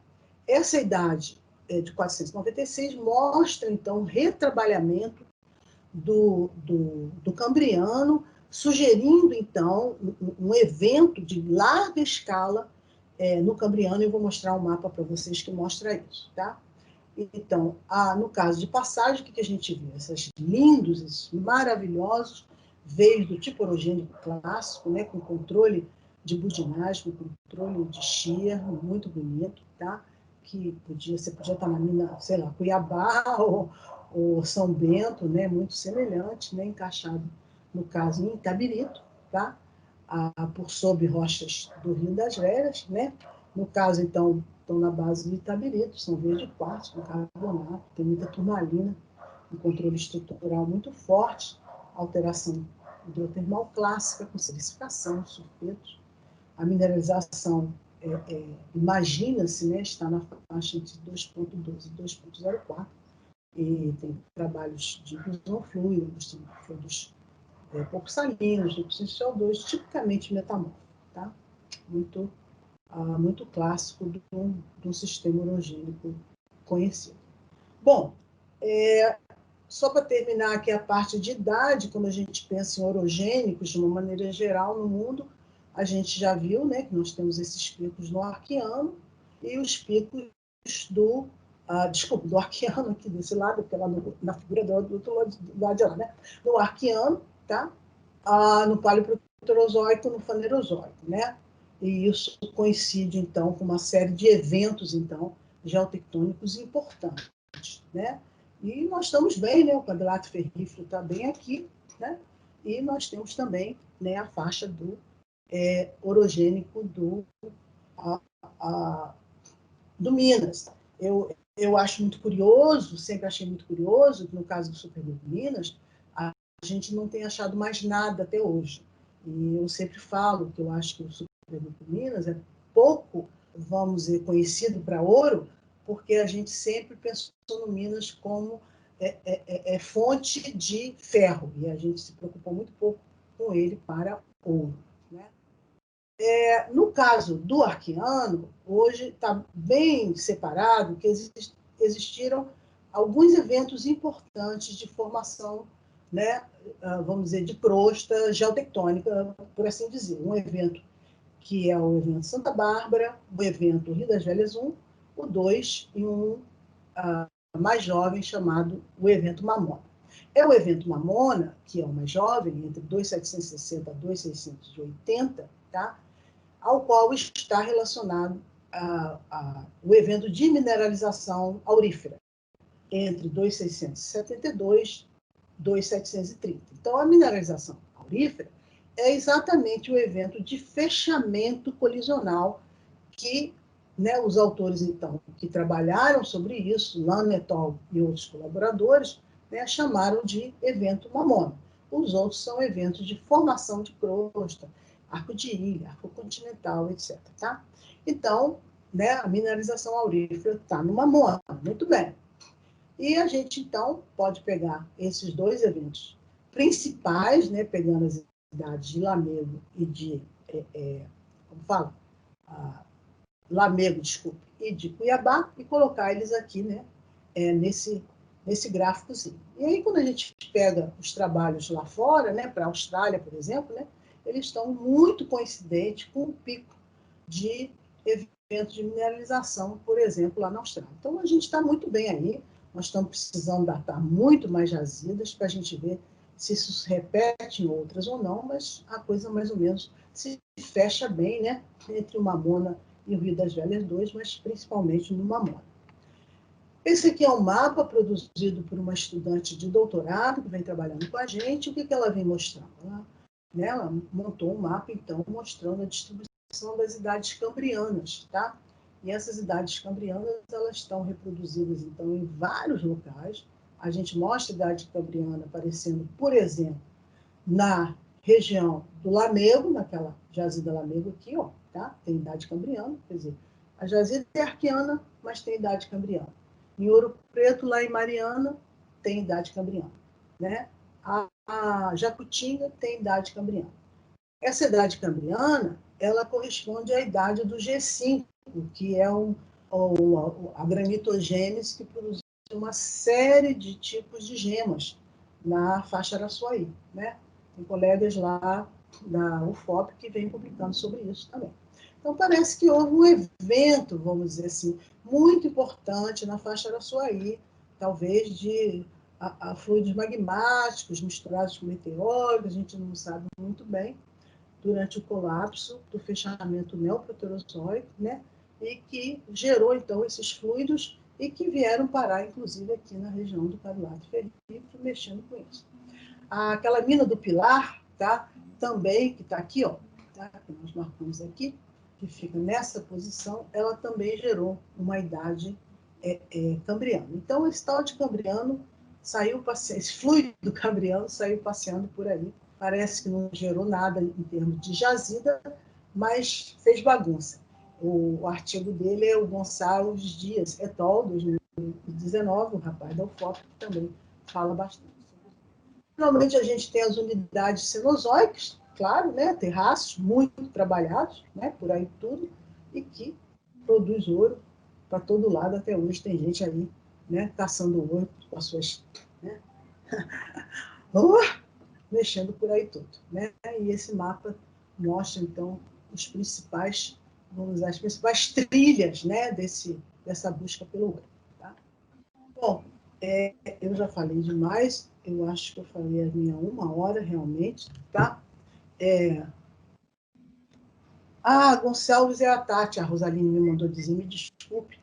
Essa idade de 496 mostra, então, o retrabalhamento do Cambriano, sugerindo, então, um evento de larga escala no Cambriano. Eu vou mostrar um mapa para vocês que mostra isso. Tá? Então, no caso de Passagem, o que a gente vê? Esses lindos, esses maravilhosos veios do tipo orogênico clássico, né, com controle de budinagem, com controle de shear, muito bonito, tá? Que você podia estar na mina, sei lá, Cuiabá ou São Bento, né, muito semelhante, né, encaixado, no caso, em Itabirito, tá? Por sob rochas do Rio das Velhas, né? No caso, então, estão na base de Itabirito, são veios de quartzo, com carbonato, tem muita turmalina, um controle estrutural muito forte, alteração hidrotermal clássica, com silicificação, sulfetos. A mineralização, imagina-se, né, está na faixa entre 2,12 e 2,04, e tem trabalhos de inclusão fluidos, fluidos pouco salinos, duplo de CO2, tipicamente metamórfico, tá? Muito clássico de um sistema orogênico conhecido. Bom, só para terminar aqui a parte de idade, quando a gente pensa em orogênicos, de uma maneira geral, no mundo, a gente já viu, né, que nós temos esses picos no Arqueano e os picos do Arqueano aqui desse lado, porque lá na figura do outro lado de lá, né? No Arqueano, tá? No Paleoproterozoico, no Fanerozoico, né? E isso coincide, então, com uma série de eventos, então, geotectônicos importantes, né? E nós estamos bem, né? O quadrilátero ferrífero está bem aqui, né? E nós temos também, né, a faixa do orogênico do Minas. Eu acho muito curioso, sempre achei muito curioso, que no caso do supergrupo Minas, a gente não tem achado mais nada até hoje. E eu sempre falo que eu acho que o supergrupo Minas é pouco, vamos dizer, conhecido para ouro, porque a gente sempre pensou no Minas como fonte de ferro, e a gente se preocupou muito pouco com ele para ouro. Né? No caso do Arqueano, hoje está bem separado que existiram alguns eventos importantes de formação, né, vamos dizer, de crosta geotectônica, por assim dizer. Um evento que é o evento Santa Bárbara, o evento Rio das Velhas 1, o 2 e um mais jovem chamado o evento Mamona. O evento Mamona, que é o mais jovem, entre 2.760 a 2.680, tá? Ao qual está relacionado o evento de mineralização aurífera, entre 2.672 e 2.730. Então, a mineralização aurífera é exatamente o evento de fechamento colisional que, né, os autores, então, que trabalharam sobre isso, Lano et al. E outros colaboradores, né, chamaram de evento Mamona. Os outros são eventos de formação de crosta, arco de ilha, arco continental, etc. Tá? Então, né, a mineralização aurífera está numa mona, muito bem. E a gente, então, pode pegar esses dois eventos principais, né, pegando as cidades de Lamego e de, como fala? Lamego, desculpe, e de Cuiabá, e colocar eles aqui, né, nesse gráficozinho. E aí, quando a gente pega os trabalhos lá fora, né, para a Austrália, por exemplo, né, eles estão muito coincidentes com o pico de eventos de mineralização, por exemplo, lá na Austrália. Então, a gente está muito bem aí, nós estamos precisando datar muito mais jazidas para a gente ver se isso se repete em outras ou não, mas a coisa mais ou menos se fecha bem, né, entre o Mamona e o Rio das Velhas 2, mas principalmente no Mamona. Esse aqui é um mapa produzido por uma estudante de doutorado que vem trabalhando com a gente. O que ela vem mostrando? Ela montou um mapa, então, mostrando a distribuição das idades cambrianas, tá? E essas idades cambrianas, elas estão reproduzidas, então, em vários locais. A gente mostra a idade cambriana aparecendo, por exemplo, na região do Lamego, naquela jazida Lamego aqui, ó, tá? Tem idade cambriana, quer dizer, a jazida é arqueana, mas tem idade cambriana. Em Ouro Preto, lá em Mariana, tem idade cambriana, né? A Jacutinga tem idade cambriana. Essa idade cambriana, ela corresponde à idade do G5, que é a granitogênese que produziu uma série de tipos de gemas na faixa Araçuaí, né? Tem colegas lá da UFOP que vêm publicando sobre isso também. Então, parece que houve um evento, vamos dizer assim, muito importante na faixa Araçuaí, talvez de fluidos magmáticos misturados com meteoros, a gente não sabe muito bem, durante o colapso do fechamento neoproterozoico, né? E que gerou, então, esses fluidos e que vieram parar, inclusive, aqui na região do Carolato Ferrífero, mexendo com isso. Aquela mina do Pilar, tá? Também, que está aqui, ó, tá? Que nós marcamos aqui, que fica nessa posição, ela também gerou uma idade cambriana. Então, esse tal de cambriano saiu passeando, esse fluido cambriano saiu passeando por aí. Parece que não gerou nada em termos de jazida, mas fez bagunça. O artigo dele é o Gonçalves Dias et al., 2019, o rapaz da UFOP, que também fala bastante. Normalmente a gente tem as unidades cenozoicas, claro, né, terraços muito trabalhados, né, por aí tudo, e que produz ouro para todo lado. Até hoje tem gente aí, né, caçando ouro com as suas, né, mexendo por aí tudo, né? E esse mapa mostra então os principais, vamos dizer, as principais trilhas, né, dessa busca pelo ouro. Tá? Bom, eu já falei demais. Eu acho que eu falei a minha 1 hora, realmente, tá? Gonçalves é a Tati, a Rosaline me mandou dizer, me desculpe.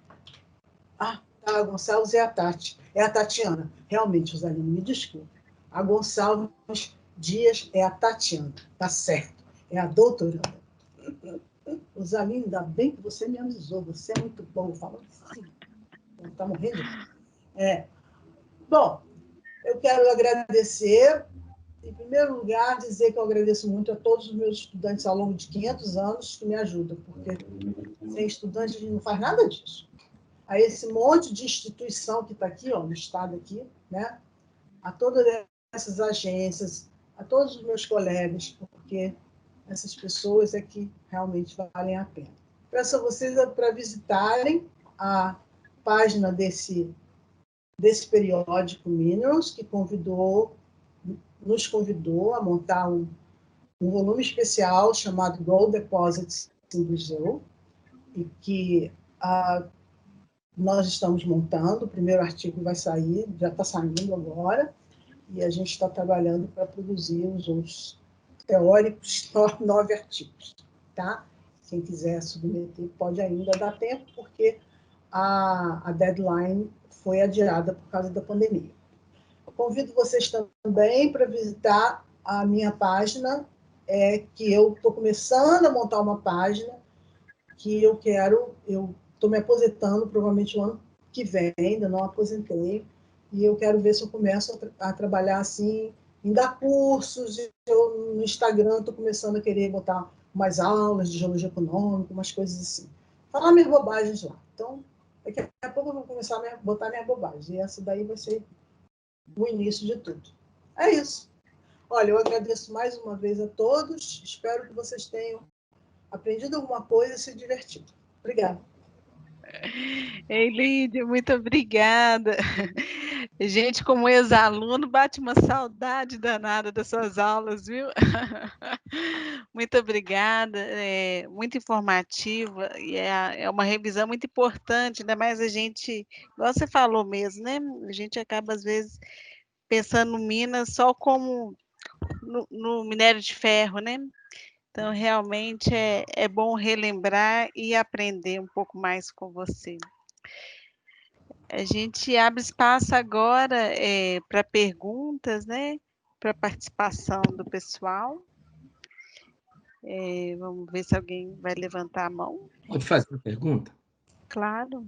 Tá, Gonçalves é a Tati, é a Tatiana. Realmente, Rosaline, me desculpe. A Gonçalves Dias é a Tatiana, tá certo, é a doutoranda. Rosaline, ainda bem que você me avisou, você é muito bom, falando assim, tá morrendo? Bom, eu quero agradecer. Em primeiro lugar, dizer que eu agradeço muito a todos os meus estudantes ao longo de 500 anos que me ajudam, porque sem estudante a gente não faz nada disso. A esse monte de instituição que está aqui, ó, no estado aqui, né? A todas essas agências, a todos os meus colegas, porque essas pessoas é que realmente valem a pena. Peço a vocês para visitarem a página desse periódico Minerals, que nos convidou a montar um volume especial chamado Gold Deposits in Brazil, e que nós estamos montando. O primeiro artigo vai sair, já está saindo agora, e a gente está trabalhando para produzir os outros teóricos 9 artigos. Tá? Quem quiser submeter pode ainda dar tempo, porque a deadline foi adiada por causa da pandemia. Eu convido vocês também para visitar a minha página, que eu estou começando a montar uma página que eu estou me aposentando provavelmente o ano que vem, ainda não aposentei, e eu quero ver se eu começo a trabalhar assim, em dar cursos. No Instagram estou começando a querer botar umas aulas de geologia econômica, umas coisas assim. falar minhas bobagens lá. Então, daqui a pouco eu vou começar a botar minhas bobagens. E essa daí vai ser o início de tudo. É isso. Olha, eu agradeço mais uma vez a todos. Espero que vocês tenham aprendido alguma coisa e se divertido. Obrigada. Ei, Lídia, muito obrigada. Gente, como ex-aluno, bate uma saudade danada das suas aulas, viu? Muito obrigada, muito informativa, e é uma revisão muito importante, ainda mais a gente, igual você falou mesmo, né? A gente acaba, às vezes, pensando no Minas só como no minério de ferro, né? Então, realmente é bom relembrar e aprender um pouco mais com você. A gente abre espaço agora para perguntas, né? Para participação do pessoal. Vamos ver se alguém vai levantar a mão. Pode fazer uma pergunta? Claro.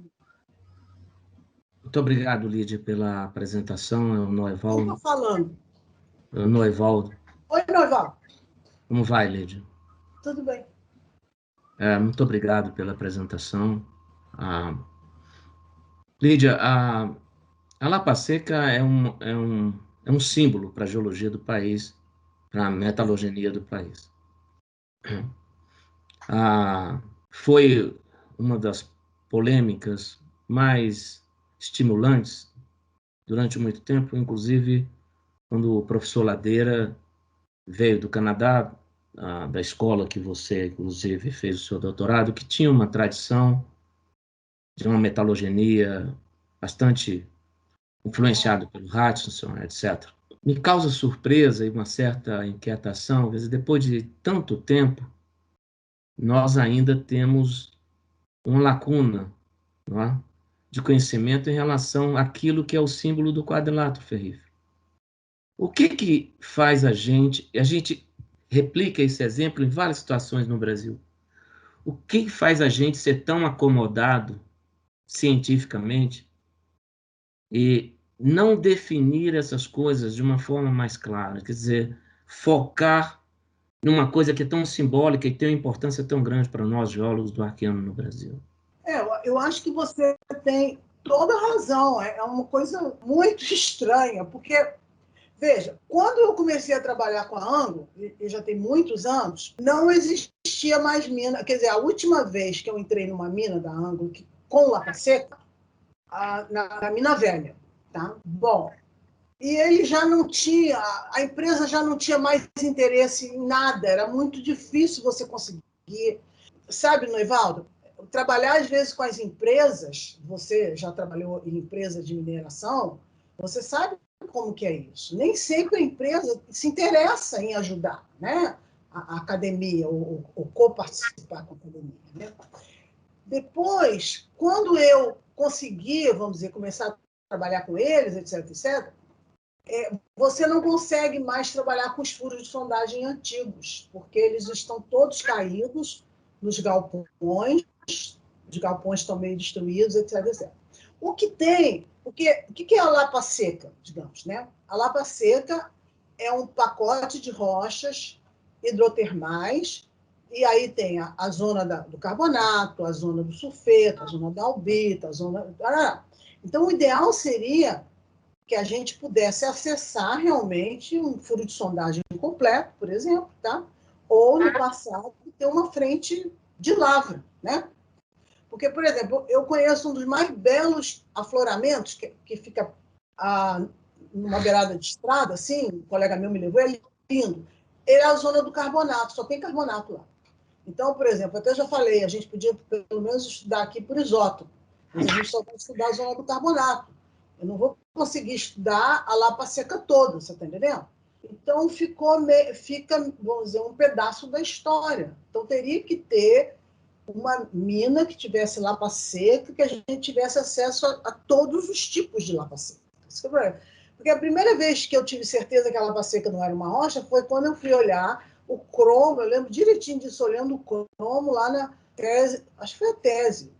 Muito obrigado, Lídia, pela apresentação. É o Noivaldo. Quem está falando? É o Noivaldo. Oi, Noivaldo. Como vai, Lídia? Tudo bem. Muito obrigado pela apresentação. Lídia, a Lapa Seca é um símbolo para a geologia do país, para a metalogenia do país. Foi uma das polêmicas mais estimulantes durante muito tempo, inclusive quando o professor Ladeira veio do Canadá, da escola que você, inclusive, fez o seu doutorado, que tinha uma tradição de uma metalogenia bastante influenciada pelo Hutchinson, etc. Me causa surpresa e uma certa inquietação, quer dizer, depois de tanto tempo, nós ainda temos uma lacuna, não é? De conhecimento em relação àquilo que é o símbolo do quadrilátero ferrífero. O que faz a gente replica esse exemplo em várias situações no Brasil. O que faz a gente ser tão acomodado cientificamente e não definir essas coisas de uma forma mais clara? Quer dizer, focar numa coisa que é tão simbólica e tem uma importância tão grande para nós, geólogos do Arqueano no Brasil. Eu acho que você tem toda a razão. É uma coisa muito estranha, porque, veja, quando eu comecei a trabalhar com a Anglo, e já tem muitos anos, não existia mais mina. Quer dizer, a última vez que eu entrei numa mina da Anglo com Lapa Seca, na Mina Velha. Tá? Bom, e ele já não tinha, a empresa já não tinha mais interesse em nada, era muito difícil você conseguir. Sabe, Noivaldo, trabalhar às vezes com as empresas, você já trabalhou em empresa de mineração, você sabe como que é isso. Nem sempre a empresa se interessa em ajudar, né? A academia, ou co-participar com a academia. Né? Depois, quando eu consegui, vamos dizer, começar a trabalhar com eles, etc., etc., você não consegue mais trabalhar com os furos de sondagem antigos, porque eles estão todos caídos nos galpões, os galpões estão meio destruídos, etc., etc. O que é a Lapa Seca, digamos, né? A Lapa Seca é um pacote de rochas hidrotermais, e aí tem a zona do carbonato, a zona do sulfeto, a zona da albita, a zona... Então, o ideal seria que a gente pudesse acessar realmente um furo de sondagem completo, por exemplo, tá? Ou, no passado, ter uma frente de lavra, né? Porque, por exemplo, eu conheço um dos mais belos afloramentos, que fica numa beirada de estrada, assim, um colega meu me levou, é lindo. Ele é a zona do carbonato, só tem carbonato lá. Então, por exemplo, até já falei, a gente podia pelo menos estudar aqui por isótopo, mas a gente só vai estudar a zona do carbonato. Eu não vou conseguir estudar a Lapa Seca toda, você está entendendo? Então, fica, vamos dizer, um pedaço da história. Então, teria que ter uma mina que tivesse Lapa Seca, que a gente tivesse acesso a todos os tipos de Lapa Seca. Porque a primeira vez que eu tive certeza que a Lapa Seca não era uma rocha foi quando eu fui olhar o cromo, eu lembro direitinho disso, olhando o cromo lá na tese, acho que foi a tese,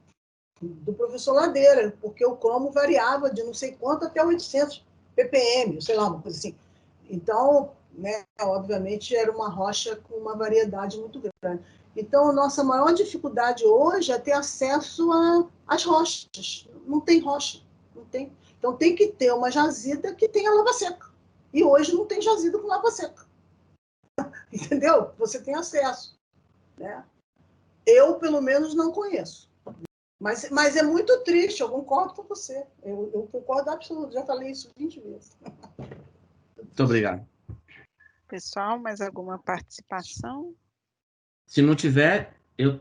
do professor Ladeira, porque o cromo variava de não sei quanto até 800 ppm, sei lá, uma coisa assim. Então, né, obviamente, era uma rocha com uma variedade muito grande. Então, a nossa maior dificuldade hoje é ter acesso às rochas. Não tem rocha, não tem. Então, tem que ter uma jazida que tenha lava seca. E hoje não tem jazida com lava seca. Entendeu? Você tem acesso, né? Eu, pelo menos, não conheço. Mas é muito triste, eu concordo com você. Eu concordo absolutamente, já falei isso 20 vezes. Muito obrigado. Pessoal, mais alguma participação? Se não tiver, eu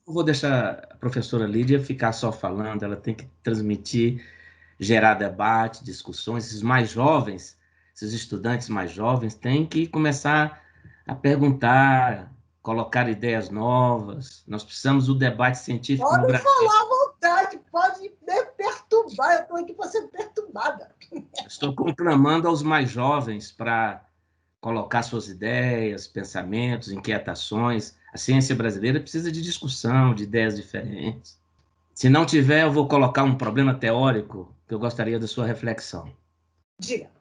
vou deixar a professora Lídia ficar só falando, ela tem que transmitir, gerar debate, discussões. Esses mais jovens, esses estudantes mais jovens, têm que começar a perguntar, colocar ideias novas. Nós precisamos do debate científico no Pode Brasil. falar à vontade, pode me perturbar, eu estou aqui para ser perturbada. Estou conclamando aos mais jovens para colocar suas ideias, pensamentos, inquietações. A ciência brasileira precisa de discussão, de ideias diferentes. Se não tiver, eu vou colocar um problema teórico que eu gostaria da sua reflexão. Diga.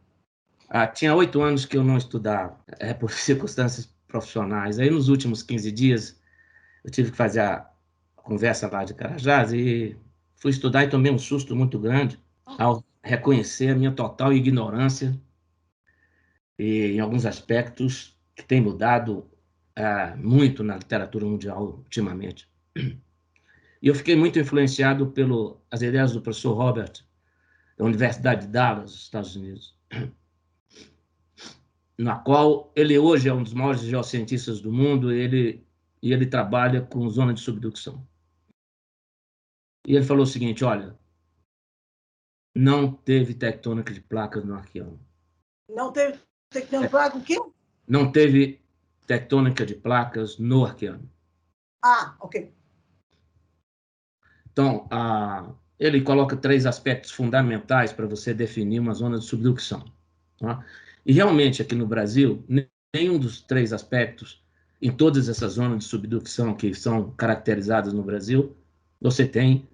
Tinha 8 anos que eu não estudava, por circunstâncias profissionais. Aí, nos últimos 15 dias, eu tive que fazer a conversa lá de Carajás e fui estudar e tomei um susto muito grande ao reconhecer a minha total ignorância e, em alguns aspectos, que tem mudado muito na literatura mundial ultimamente. E eu fiquei muito influenciado pelas ideias do professor Robert, da Universidade de Dallas, nos Estados Unidos, na qual ele hoje é um dos maiores geocientistas do mundo, e ele trabalha com zona de subducção. E ele falou o seguinte: olha, não teve tectônica de placas no Arqueano. Não teve tectônica o quê? Não teve tectônica de placas no Arqueano. Ah, ok. Então, ele coloca 3 aspectos fundamentais para você definir uma zona de subducção. Tá? E realmente, aqui no Brasil, nenhum dos 3 aspectos, em todas essas zonas de subducção que são caracterizadas no Brasil, você tem,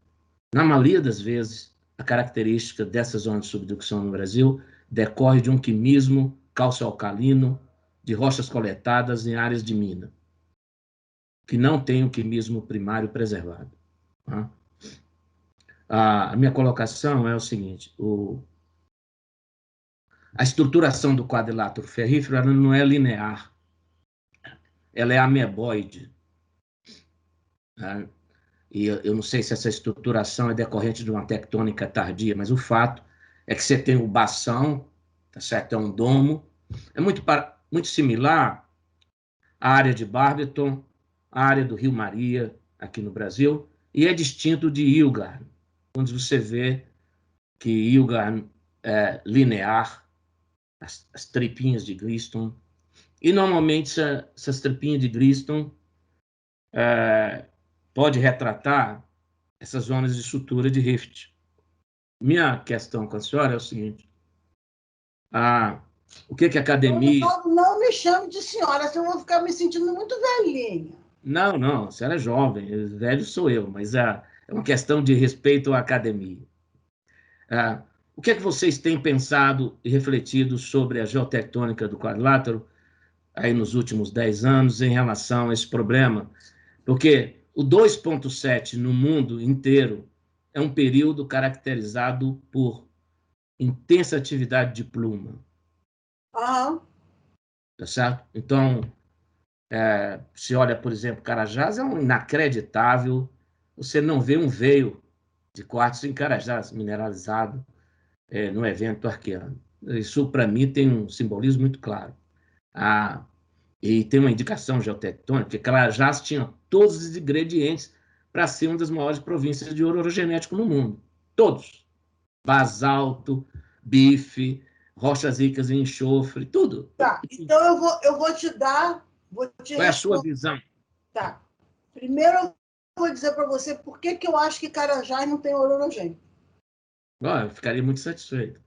na maioria das vezes, a característica dessa zona de subducção no Brasil decorre de um quimismo cálcio-alcalino de rochas coletadas em áreas de mina, que não tem o quimismo primário preservado. Tá? A minha colocação é o seguinte: a estruturação do quadrilátero ferrífero ela não é linear, ela é ameboide. Né? E eu não sei se essa estruturação é decorrente de uma tectônica tardia, mas o fato é que você tem o bação, tá certo? É um domo, é muito similar à área de Barberton, à área do Rio Maria, aqui no Brasil, e é distinto de Yilgarn, onde você vê que Yilgarn é linear, as tripinhas de Griston, e normalmente essas tripinhas de Griston pode retratar essas zonas de sutura de rift. Minha questão com a senhora é o seguinte: o que a academia... Não me chame de senhora, senão eu vou ficar me sentindo muito velhinha. Não, a senhora é jovem, velho sou eu, mas é uma questão de respeito à academia. O que vocês têm pensado e refletido sobre a geotectônica do quadrilátero aí nos últimos 10 anos em relação a esse problema? Porque o 2.7 no mundo inteiro é um período caracterizado por intensa atividade de pluma. Aham. Tá certo? Então, se olha, por exemplo, Carajás é um inacreditável, você não vê um veio de quartzo em Carajás mineralizado no evento arqueano. Isso, para mim, tem um simbolismo muito claro. E tem uma indicação geotectônica, que Carajás tinha todos os ingredientes para ser uma das maiores províncias de ouro orogenético no mundo. Todos. Basalto, bife, rochas ricas em enxofre, tudo. Tá, então eu vou te dar... Vou te Qual é a sua visão? Tá. Primeiro eu vou dizer para você por que eu acho que Carajás não tem ouro orogênico. Eu ficaria muito satisfeito.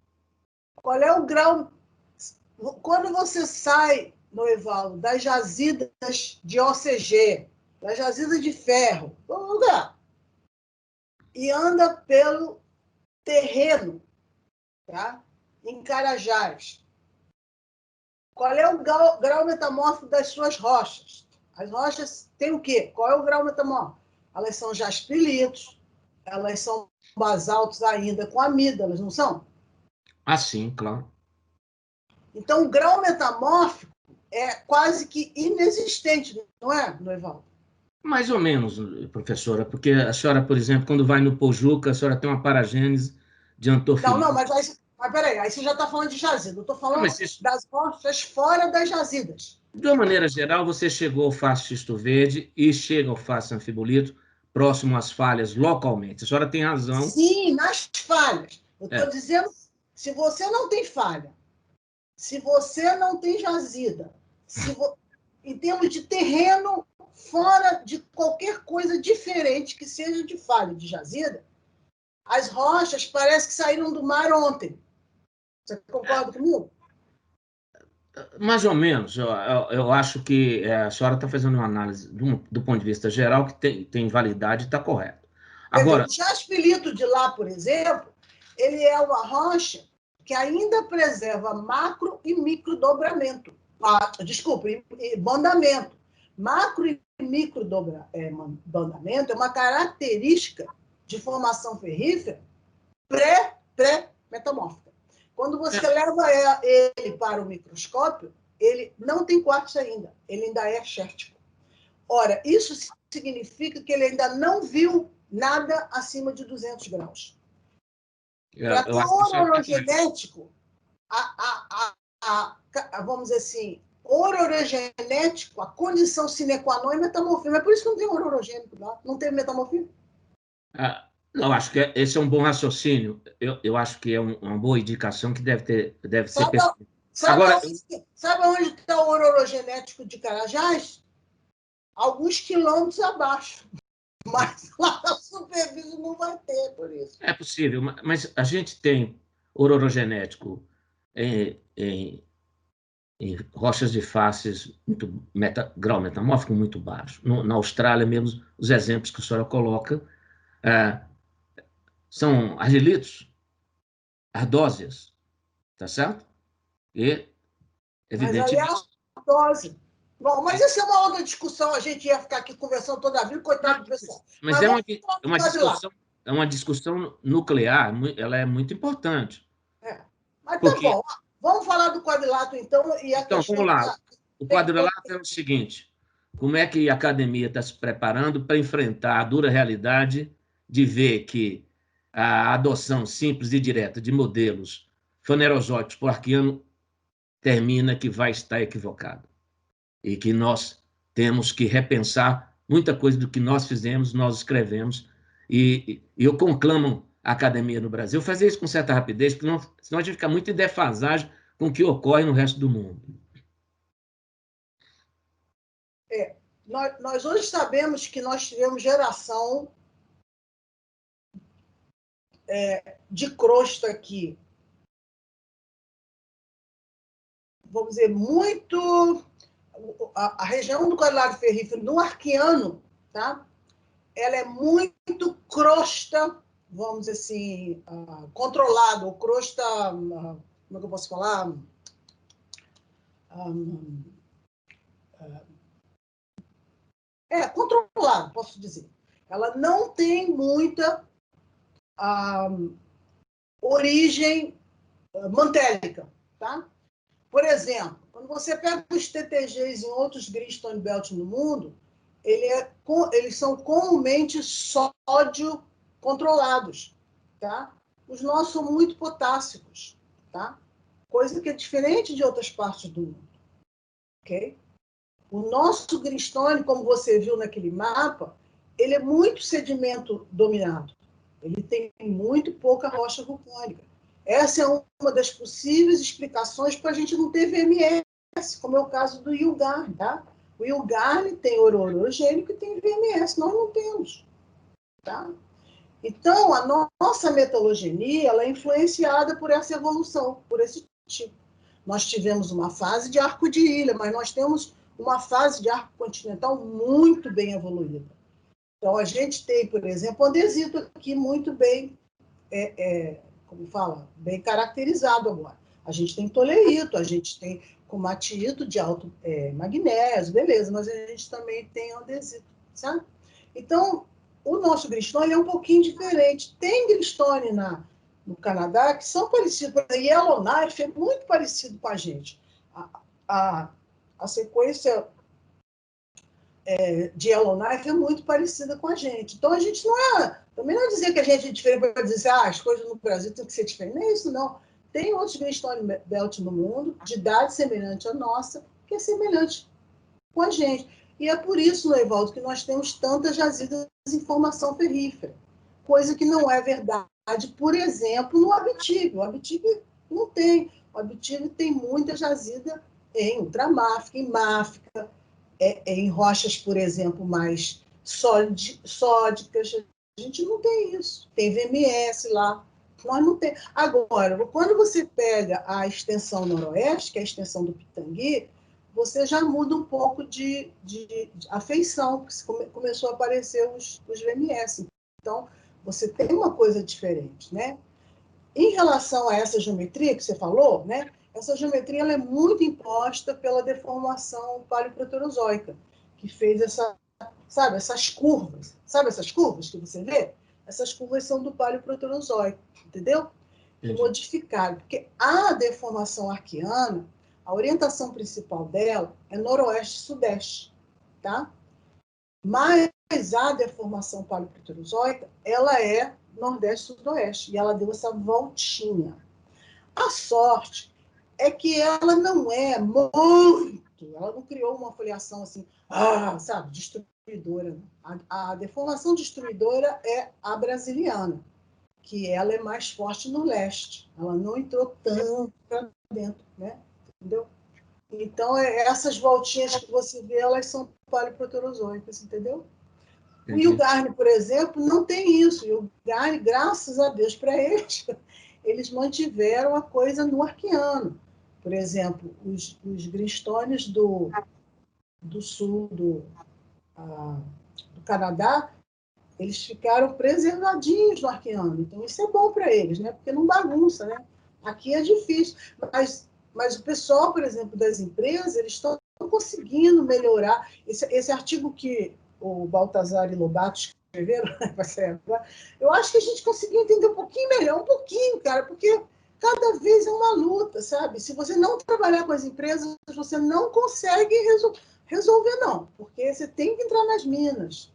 Qual é o grau... Quando você sai, Noivaldo, das jazidas de OCG, das jazidas de ferro, vamos lugar, e anda pelo terreno, tá? Em Carajás, qual é o grau metamórfico das suas rochas? As rochas têm o quê? Qual é o grau metamórfico? Elas são jaspilitos, elas são basaltos ainda com amígdalas, não são? Ah, sim, claro. Então, o grau metamórfico é quase que inexistente, não é, Noivaldo? Mais ou menos, professora, porque a senhora, por exemplo, quando vai no Pojuca, a senhora tem uma paragênese de Não, antorfilite. mas peraí, aí você já está falando de jazida. Eu estou falando Mas isso, das rochas fora das jazidas. de uma maneira geral, você chegou ao Faz Xisto Verde e chega ao Faz Anfibolito próximo às falhas localmente. A senhora tem razão. Sim, nas falhas. Eu estou É, dizendo, se você não tem falha, se você não tem jazida, em termos de terreno, fora de qualquer coisa diferente que seja de falha de jazida, as rochas parecem que saíram do mar ontem. Você concorda comigo? mais ou menos. Eu acho que a senhora está fazendo uma análise do ponto de vista geral que tem validade e está correto. Quer dizer, Agora, o jaspilito de lá, por exemplo, ele é uma rocha que ainda preserva macro e micro dobramento. Desculpe, bandamento. Macro e micro bandamento é uma característica de formação ferrífera pré-metamórfica. Quando você leva ele para o microscópio, ele não tem quartzo ainda, ele ainda é xértico. Ora, isso significa que ele ainda não viu nada acima de 200 graus. Para ter ouro orogenético, vamos dizer assim, ouro orogenético, a condição sine qua non é metamorfismo. É por isso que não tem ouro orogênico lá. Não tem metamorfismo. eu acho que esse é um bom raciocínio. Eu acho que é uma boa indicação que deve ser pesquisada. Sabe onde está o ouro orogenético de Carajás? Alguns quilômetros abaixo. Mas lá na superfície não vai ter, por isso. É possível, mas a gente tem ouro orogenético em rochas de faces grau metamórfico muito baixo. Na Austrália mesmo, os exemplos que a senhora coloca são argilitos, ardósias, tá certo? E, Mas aí é evidentemente... a dose. Bom, mas essa é uma outra discussão, a gente ia ficar aqui conversando toda a vida, coitado do pessoal. Mas é uma discussão nuclear, ela é muito importante. Mas porque... tá bom, vamos falar do quadrilátero, então, e a Então, questão... vamos lá. O quadrilátero é o seguinte: como é que a academia está se preparando para enfrentar a dura realidade de ver que a adoção simples e direta de modelos fanerozoicos por arqueano termina que vai estar equivocado e que nós temos que repensar muita coisa do que nós fizemos, nós escrevemos, e eu conclamo a academia no Brasil fazer isso com certa rapidez, porque senão a gente fica muito em defasagem com o que ocorre no resto do mundo. Nós hoje sabemos que nós tivemos geração de crosta aqui, vamos dizer, muito... A região do quadrilátero ferrífero no arqueano, tá? Ela é muito crosta, vamos dizer assim, controlada, ou crosta, como é que eu posso falar? Controlada, posso dizer. Ela não tem muita origem mantélica, tá? Por exemplo, quando você pega os TTGs em outros Greenstone Belt no mundo, eles são comumente sódio controlados, tá? Os nossos são muito potássicos, tá? Coisa que é diferente de outras partes do mundo, ok? O nosso Greenstone, como você viu naquele mapa, ele é muito sedimento dominado. Ele tem muito pouca rocha vulcânica. Essa é uma das possíveis explicações para a gente não ter VMS, como é o caso do Yilgarn, tá? O Yilgarn tem ouro orogênico e tem VMS, nós não temos, tá? Então, a nossa metalogenia ela é influenciada por essa evolução, por esse tipo. Nós tivemos uma fase de arco de ilha, mas nós temos uma fase de arco continental muito bem evoluída. Então, a gente tem, por exemplo, o andesito aqui muito bem, como fala, bem caracterizado agora. A gente tem toleito, a gente tem comatito de alto magnésio, beleza, mas a gente também tem andesito, sabe? Então, o nosso Greenstone é um pouquinho diferente. Tem Greenstone no Canadá que são parecidos. Por exemplo, Yellowknife é muito parecido com a gente. A sequência de Yellowknife é muito parecida com a gente. Então, a gente também não é dizer que a gente é diferente para dizer as coisas no Brasil têm que ser diferentes. Não é isso, não. Tem outros Greenstone Belt no mundo, de idade semelhante à nossa, que é semelhante com a gente. E é por isso, Noivaldo, que nós temos tantas jazidas em formação ferrífera, coisa que não é verdade, por exemplo, no Abitibi. O Abitibi não tem. O Abitibi tem muita jazida em ultramáfica, em máfica, em rochas, por exemplo, mais sódicas. A gente não tem isso. Tem VMS lá. Nós não tem. Agora, quando você pega a extensão noroeste, que é a extensão do Pitangui, você já muda um pouco de afeição, porque começou a aparecer os VMS. Então, você tem uma coisa diferente, né? Em relação a essa geometria que você falou, né? Essa geometria ela é muito imposta pela deformação paleoproterozoica, que fez essas curvas. Sabe essas curvas que você vê? Essas curvas são do paleoproterozoico, entendeu? Que modificaram. Porque a deformação arqueana, a orientação principal dela é noroeste-sudeste, tá? Mas a deformação paleoproterozoica, ela é nordeste-sudoeste, e ela deu essa voltinha. A sorte é que ela não é muito, ela não criou uma foliação assim, sabe, destruidora. A deformação destruidora é a brasiliana, que ela é mais forte no leste. Ela não entrou tanto para dentro, né? Entendeu? Então, essas voltinhas que você vê, elas são paleoproterozoicas, entendeu? Entendi. O Yilgarn, por exemplo, não tem isso. O Yilgarn, graças a Deus para eles, eles mantiveram a coisa no arqueano. Por exemplo, os greenstones do sul do Canadá, eles ficaram preservadinhos no arqueano. Então, isso é bom para eles, né? Porque não bagunça, né? Aqui é difícil. Mas o pessoal, por exemplo, das empresas, eles estão conseguindo melhorar. Esse artigo que o Baltazar e Lobato escreveram, eu acho que a gente conseguiu entender um pouquinho melhor, um pouquinho, cara, porque cada vez é uma luta, sabe? Se você não trabalhar com as empresas, você não consegue resolver, não, porque você tem que entrar nas minas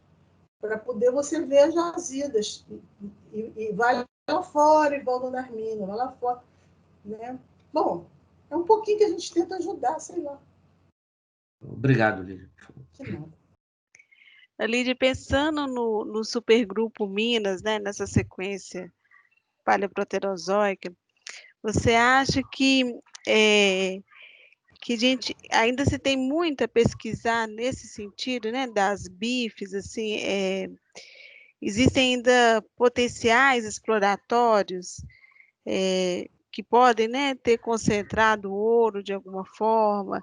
para poder você ver as jazidas. E vai lá fora e volta nas minas, vai lá fora. Né? Bom, é um pouquinho que a gente tenta ajudar, sei lá. Obrigado, Lídia. De nada. Lídia, pensando no supergrupo Minas, né, nessa sequência paleoproterozoica, você acha que a gente ainda se tem muito a pesquisar nesse sentido, né, das bifes, assim, existem ainda potenciais exploratórios que podem, né, ter concentrado ouro de alguma forma,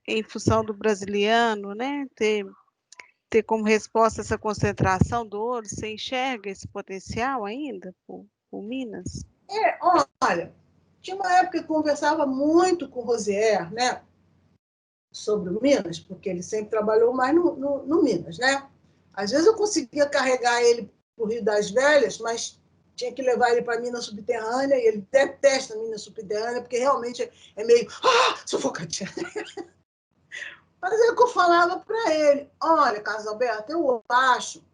em função do brasiliano, né, ter como resposta essa concentração do ouro. Você enxerga esse potencial ainda por Minas? Olha, tinha uma época que eu conversava muito com o Rosier, né, sobre o Minas, porque ele sempre trabalhou mais no Minas, né? Às vezes eu conseguia carregar ele para o Rio das Velhas, mas tinha que levar ele para a mina subterrânea, e ele detesta a mina subterrânea, porque realmente é meio sufocante. Mas é o que eu falava para ele. Olha, Carlos Alberto, eu acho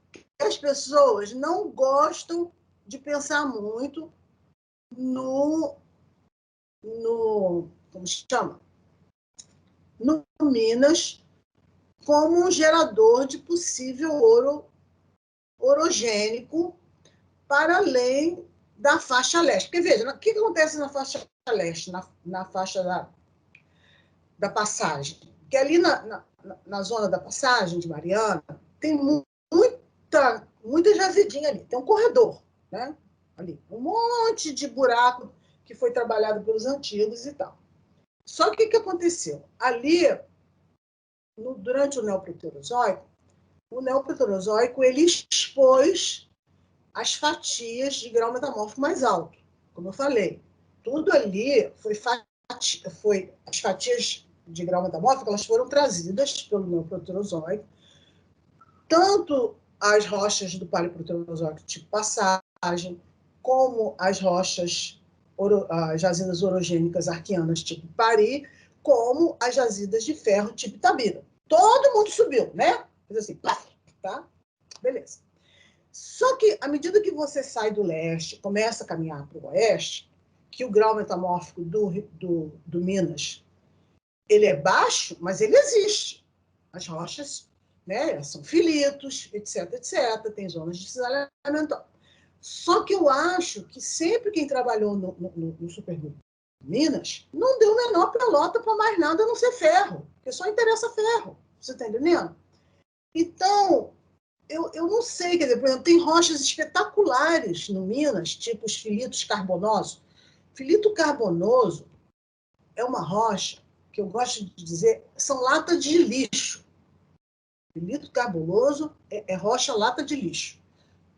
que as pessoas não gostam de pensar muito como se chama? No Minas, como um gerador de possível ouro orogênico para além da faixa leste. Porque, veja, o que acontece na faixa leste, na faixa da passagem? Porque ali na zona da passagem de Mariana, tem muita jazidinha ali. Tem um corredor, né? Ali, um monte de buraco que foi trabalhado pelos antigos e tal. Só que o que aconteceu? Ali, durante o Neoproterozoico, ele expôs as fatias de grau metamórfico mais alto, como eu falei. Tudo ali foi as fatias de grau metamórfico, elas foram trazidas pelo neoproterozoico, tanto as rochas do paleoproterozoico tipo passagem, como as rochas, as jazidas orogênicas arqueanas tipo Pari, como as jazidas de ferro tipo Itabira. Todo mundo subiu, né? Fez assim, pá, tá? Beleza. Só que, à medida que você sai do leste, começa a caminhar para o oeste, que o grau metamórfico do Minas, ele é baixo, mas ele existe. As rochas, né, são filitos, etc, etc, tem zonas de cisalhamento. Só que eu acho que sempre quem trabalhou no supergrupo Minas não deu menor pelota para mais nada a não ser ferro, porque só interessa ferro. Você está entendendo? Então, eu não sei, quer dizer, por exemplo, tem rochas espetaculares no Minas, tipo os filitos carbonosos. Filito carbonoso é uma rocha que eu gosto de dizer, são latas de lixo. Filito carbonoso é rocha lata de lixo.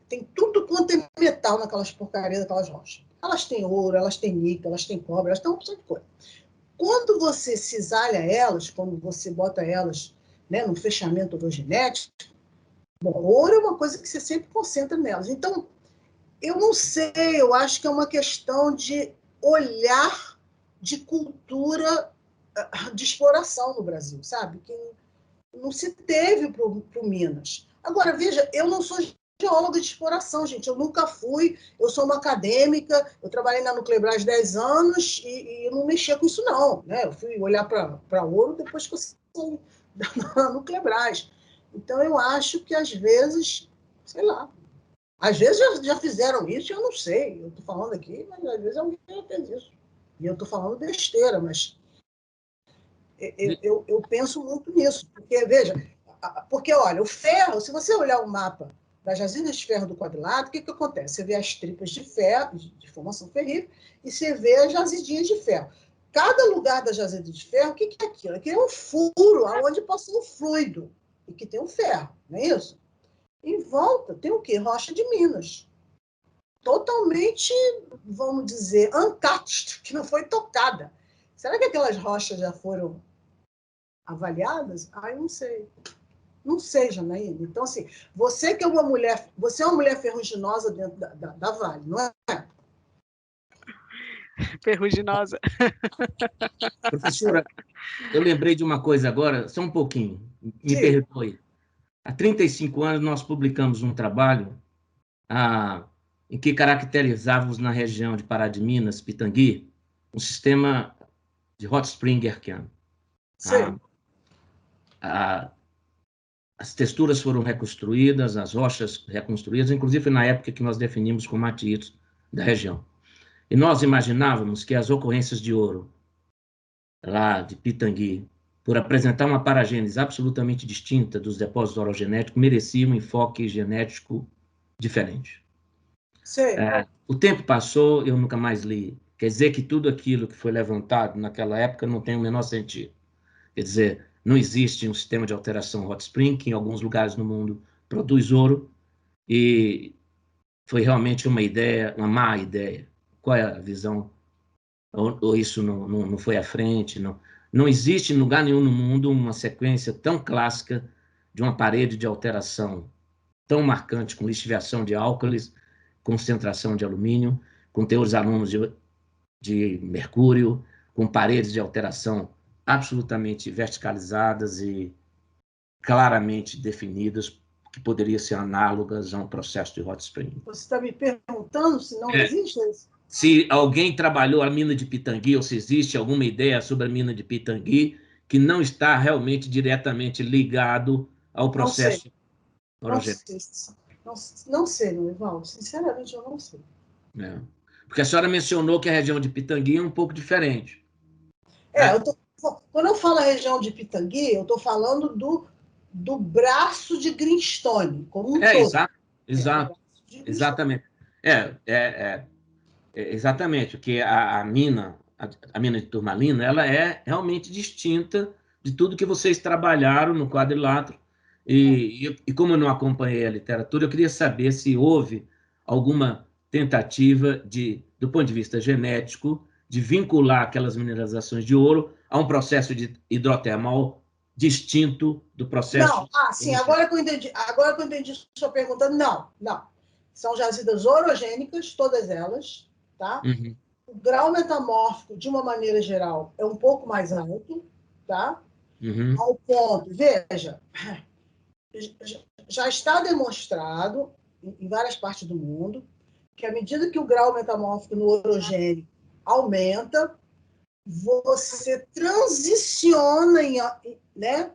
Tem tudo quanto é metal naquelas porcarias daquelas rochas. Elas têm ouro, elas têm níquel, elas têm cobre, elas têm uma opção de coisa. Quando você cisalha elas, quando você bota elas, né, no fechamento orogenético, bom, ouro é uma coisa que você sempre concentra nelas. Então, eu não sei, eu acho que é uma questão de olhar de cultura de exploração no Brasil, sabe? Que não se teve para o Minas. Agora, veja, eu não sou geóloga de exploração, gente, eu nunca fui, eu sou uma acadêmica, eu trabalhei na Nuclebras 10 anos e eu não mexia com isso, não. Né? Eu fui olhar para ouro depois que eu saí da Nuclebras. Então, eu acho que, às vezes, sei lá, às vezes já fizeram isso, eu não sei, eu estou falando aqui, mas às vezes alguém já fez isso. E eu estou falando besteira, mas eu penso muito nisso, porque, veja, porque, olha, o ferro, se você olhar o mapa das jazidas de ferro do quadrilátero, o que acontece? Você vê as tripas de ferro, de formação ferrífera, e você vê as jazidinhas de ferro. Cada lugar da jazida de ferro, o que é aquilo? Aquilo é um furo onde passa um fluido, e que tem um ferro, não é isso? Em volta tem o quê? Rocha de Minas. Totalmente, vamos dizer, untouched, que não foi tocada. Será que aquelas rochas já foram avaliadas? Eu não sei. Não sei, Janaína. Então, assim, você que é uma mulher, você é uma mulher ferruginosa dentro da Vale, não é? Ferruginosa. Professora, eu lembrei de uma coisa agora, só um pouquinho, me perdoe. Há 35 anos nós publicamos um trabalho em que caracterizávamos na região de Pará de Minas, Pitangui, um sistema de hot spring arqueano. As texturas foram reconstruídas, as rochas reconstruídas, inclusive na época que nós definimos como atitos da região. E nós imaginávamos que as ocorrências de ouro, lá de Pitangui, por apresentar uma paragênese absolutamente distinta dos depósitos orogenéticos, mereciam um enfoque genético diferente. O tempo passou, eu nunca mais li. Quer dizer que tudo aquilo que foi levantado naquela época não tem o menor sentido. Quer dizer, não existe um sistema de alteração hot spring, que em alguns lugares no mundo produz ouro, e foi realmente uma ideia, uma má ideia. Qual é a visão? Ou isso não foi à frente? Não existe em lugar nenhum no mundo uma sequência tão clássica de uma parede de alteração tão marcante, com lixiviação de álcalis, concentração de alumínio, com teores anômalos de mercúrio, com paredes de alteração absolutamente verticalizadas e claramente definidas, que poderiam ser análogas a um processo de hot spring. Você está me perguntando se não existe isso? Se alguém trabalhou a mina de Pitangui, ou se existe alguma ideia sobre a mina de Pitangui que não está realmente diretamente ligado ao processo orogenético. Não sei, Evaldo. Sinceramente, eu não sei. Porque a senhora mencionou que a região de Pitangui é um pouco diferente. Quando eu falo a região de Pitangui, eu estou falando do braço de Greenstone, como um todo. Exatamente. Exatamente, porque a mina de turmalina, ela é realmente distinta de tudo que vocês trabalharam no quadrilátero. E como eu não acompanhei a literatura, eu queria saber se houve alguma tentativa do ponto de vista genético, de vincular aquelas mineralizações de ouro a um processo de hidrotermal distinto do processo... Não, sim, agora que eu entendi sua pergunta, não. São jazidas orogênicas, todas elas, tá? Uhum. O grau metamórfico, de uma maneira geral, é um pouco mais alto, tá? Uhum. Ao ponto, veja, já está demonstrado em várias partes do mundo que, à medida que o grau metamórfico no orogênico aumenta, você transiciona né,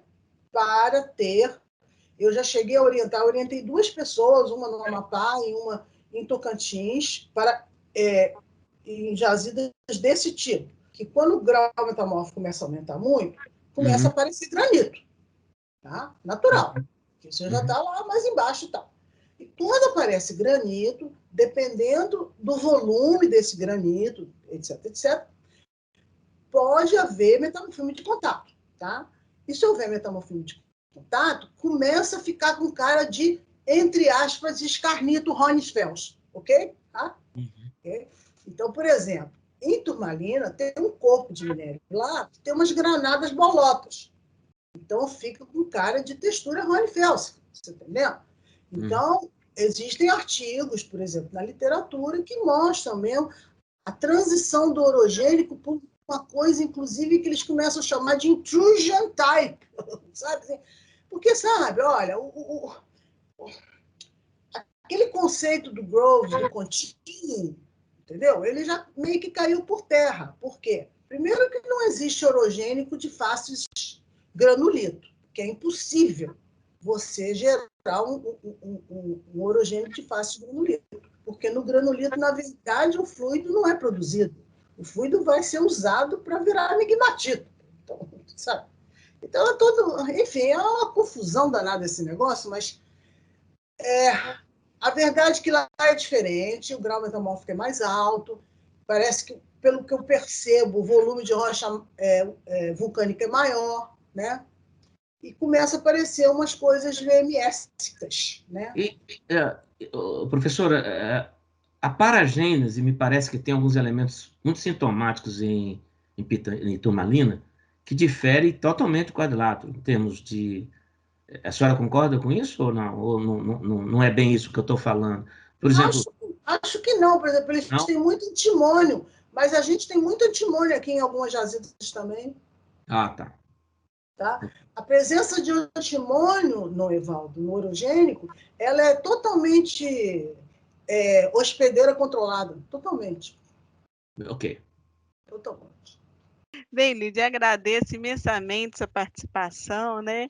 para ter... Eu já cheguei a orientei 2 pessoas, uma no Amapá e uma em Tocantins, em jazidas desse tipo, que quando o grau metamórfico começa a aumentar muito, começa a aparecer granito, tá? Natural. Porque você já está lá mais embaixo e tal. E quando aparece granito, dependendo do volume desse granito, etc., pode haver metamorfismo de contato, tá? E se houver metamorfismo de contato, começa a ficar com cara de, entre aspas, escarnito Hohenfels, ok? Tá? Okay? Então, por exemplo, em turmalina tem um corpo de minério lá que tem umas granadas bolotas. Então, fica com cara de textura Hohenfels, você entendeu? Então, existem artigos, por exemplo, na literatura, que mostram mesmo a transição do orogênico por uma coisa, inclusive, que eles começam a chamar de intrusion type, sabe? Porque, sabe, olha, aquele conceito do Groves, do contínuo, entendeu? Ele já meio que caiu por terra. Por quê? Primeiro que não existe orogênico de faces granulito, que é impossível você gerar um orogênico de face granulito, porque no granulito, na verdade, o fluido não é produzido. O fluido vai ser usado para virar migmatito. Então, sabe? Então, é todo... Enfim, é uma confusão danada esse negócio, mas a verdade é que lá é diferente, o grau metamórfico é mais alto, parece que, pelo que eu percebo, o volume de rocha vulcânica é maior, né? E começa a aparecer umas coisas VMS-cas, né? Professora, a paragênese me parece que tem alguns elementos muito sintomáticos em turmalina que difere totalmente do quadrilátero, em termos de... A senhora concorda com isso ou não? Ou não é bem isso que eu estou falando? Por exemplo... Acho que não. Por exemplo, eles não? têm muito antimônio, mas a gente tem muito antimônio aqui em algumas jazidas também. Ah, tá. Tá? A presença de antimônio no Evaldo, no orogênico, ela é totalmente hospedeira controlada. Totalmente. Ok. Totalmente. Bem, Lídia, agradeço imensamente sua participação, né?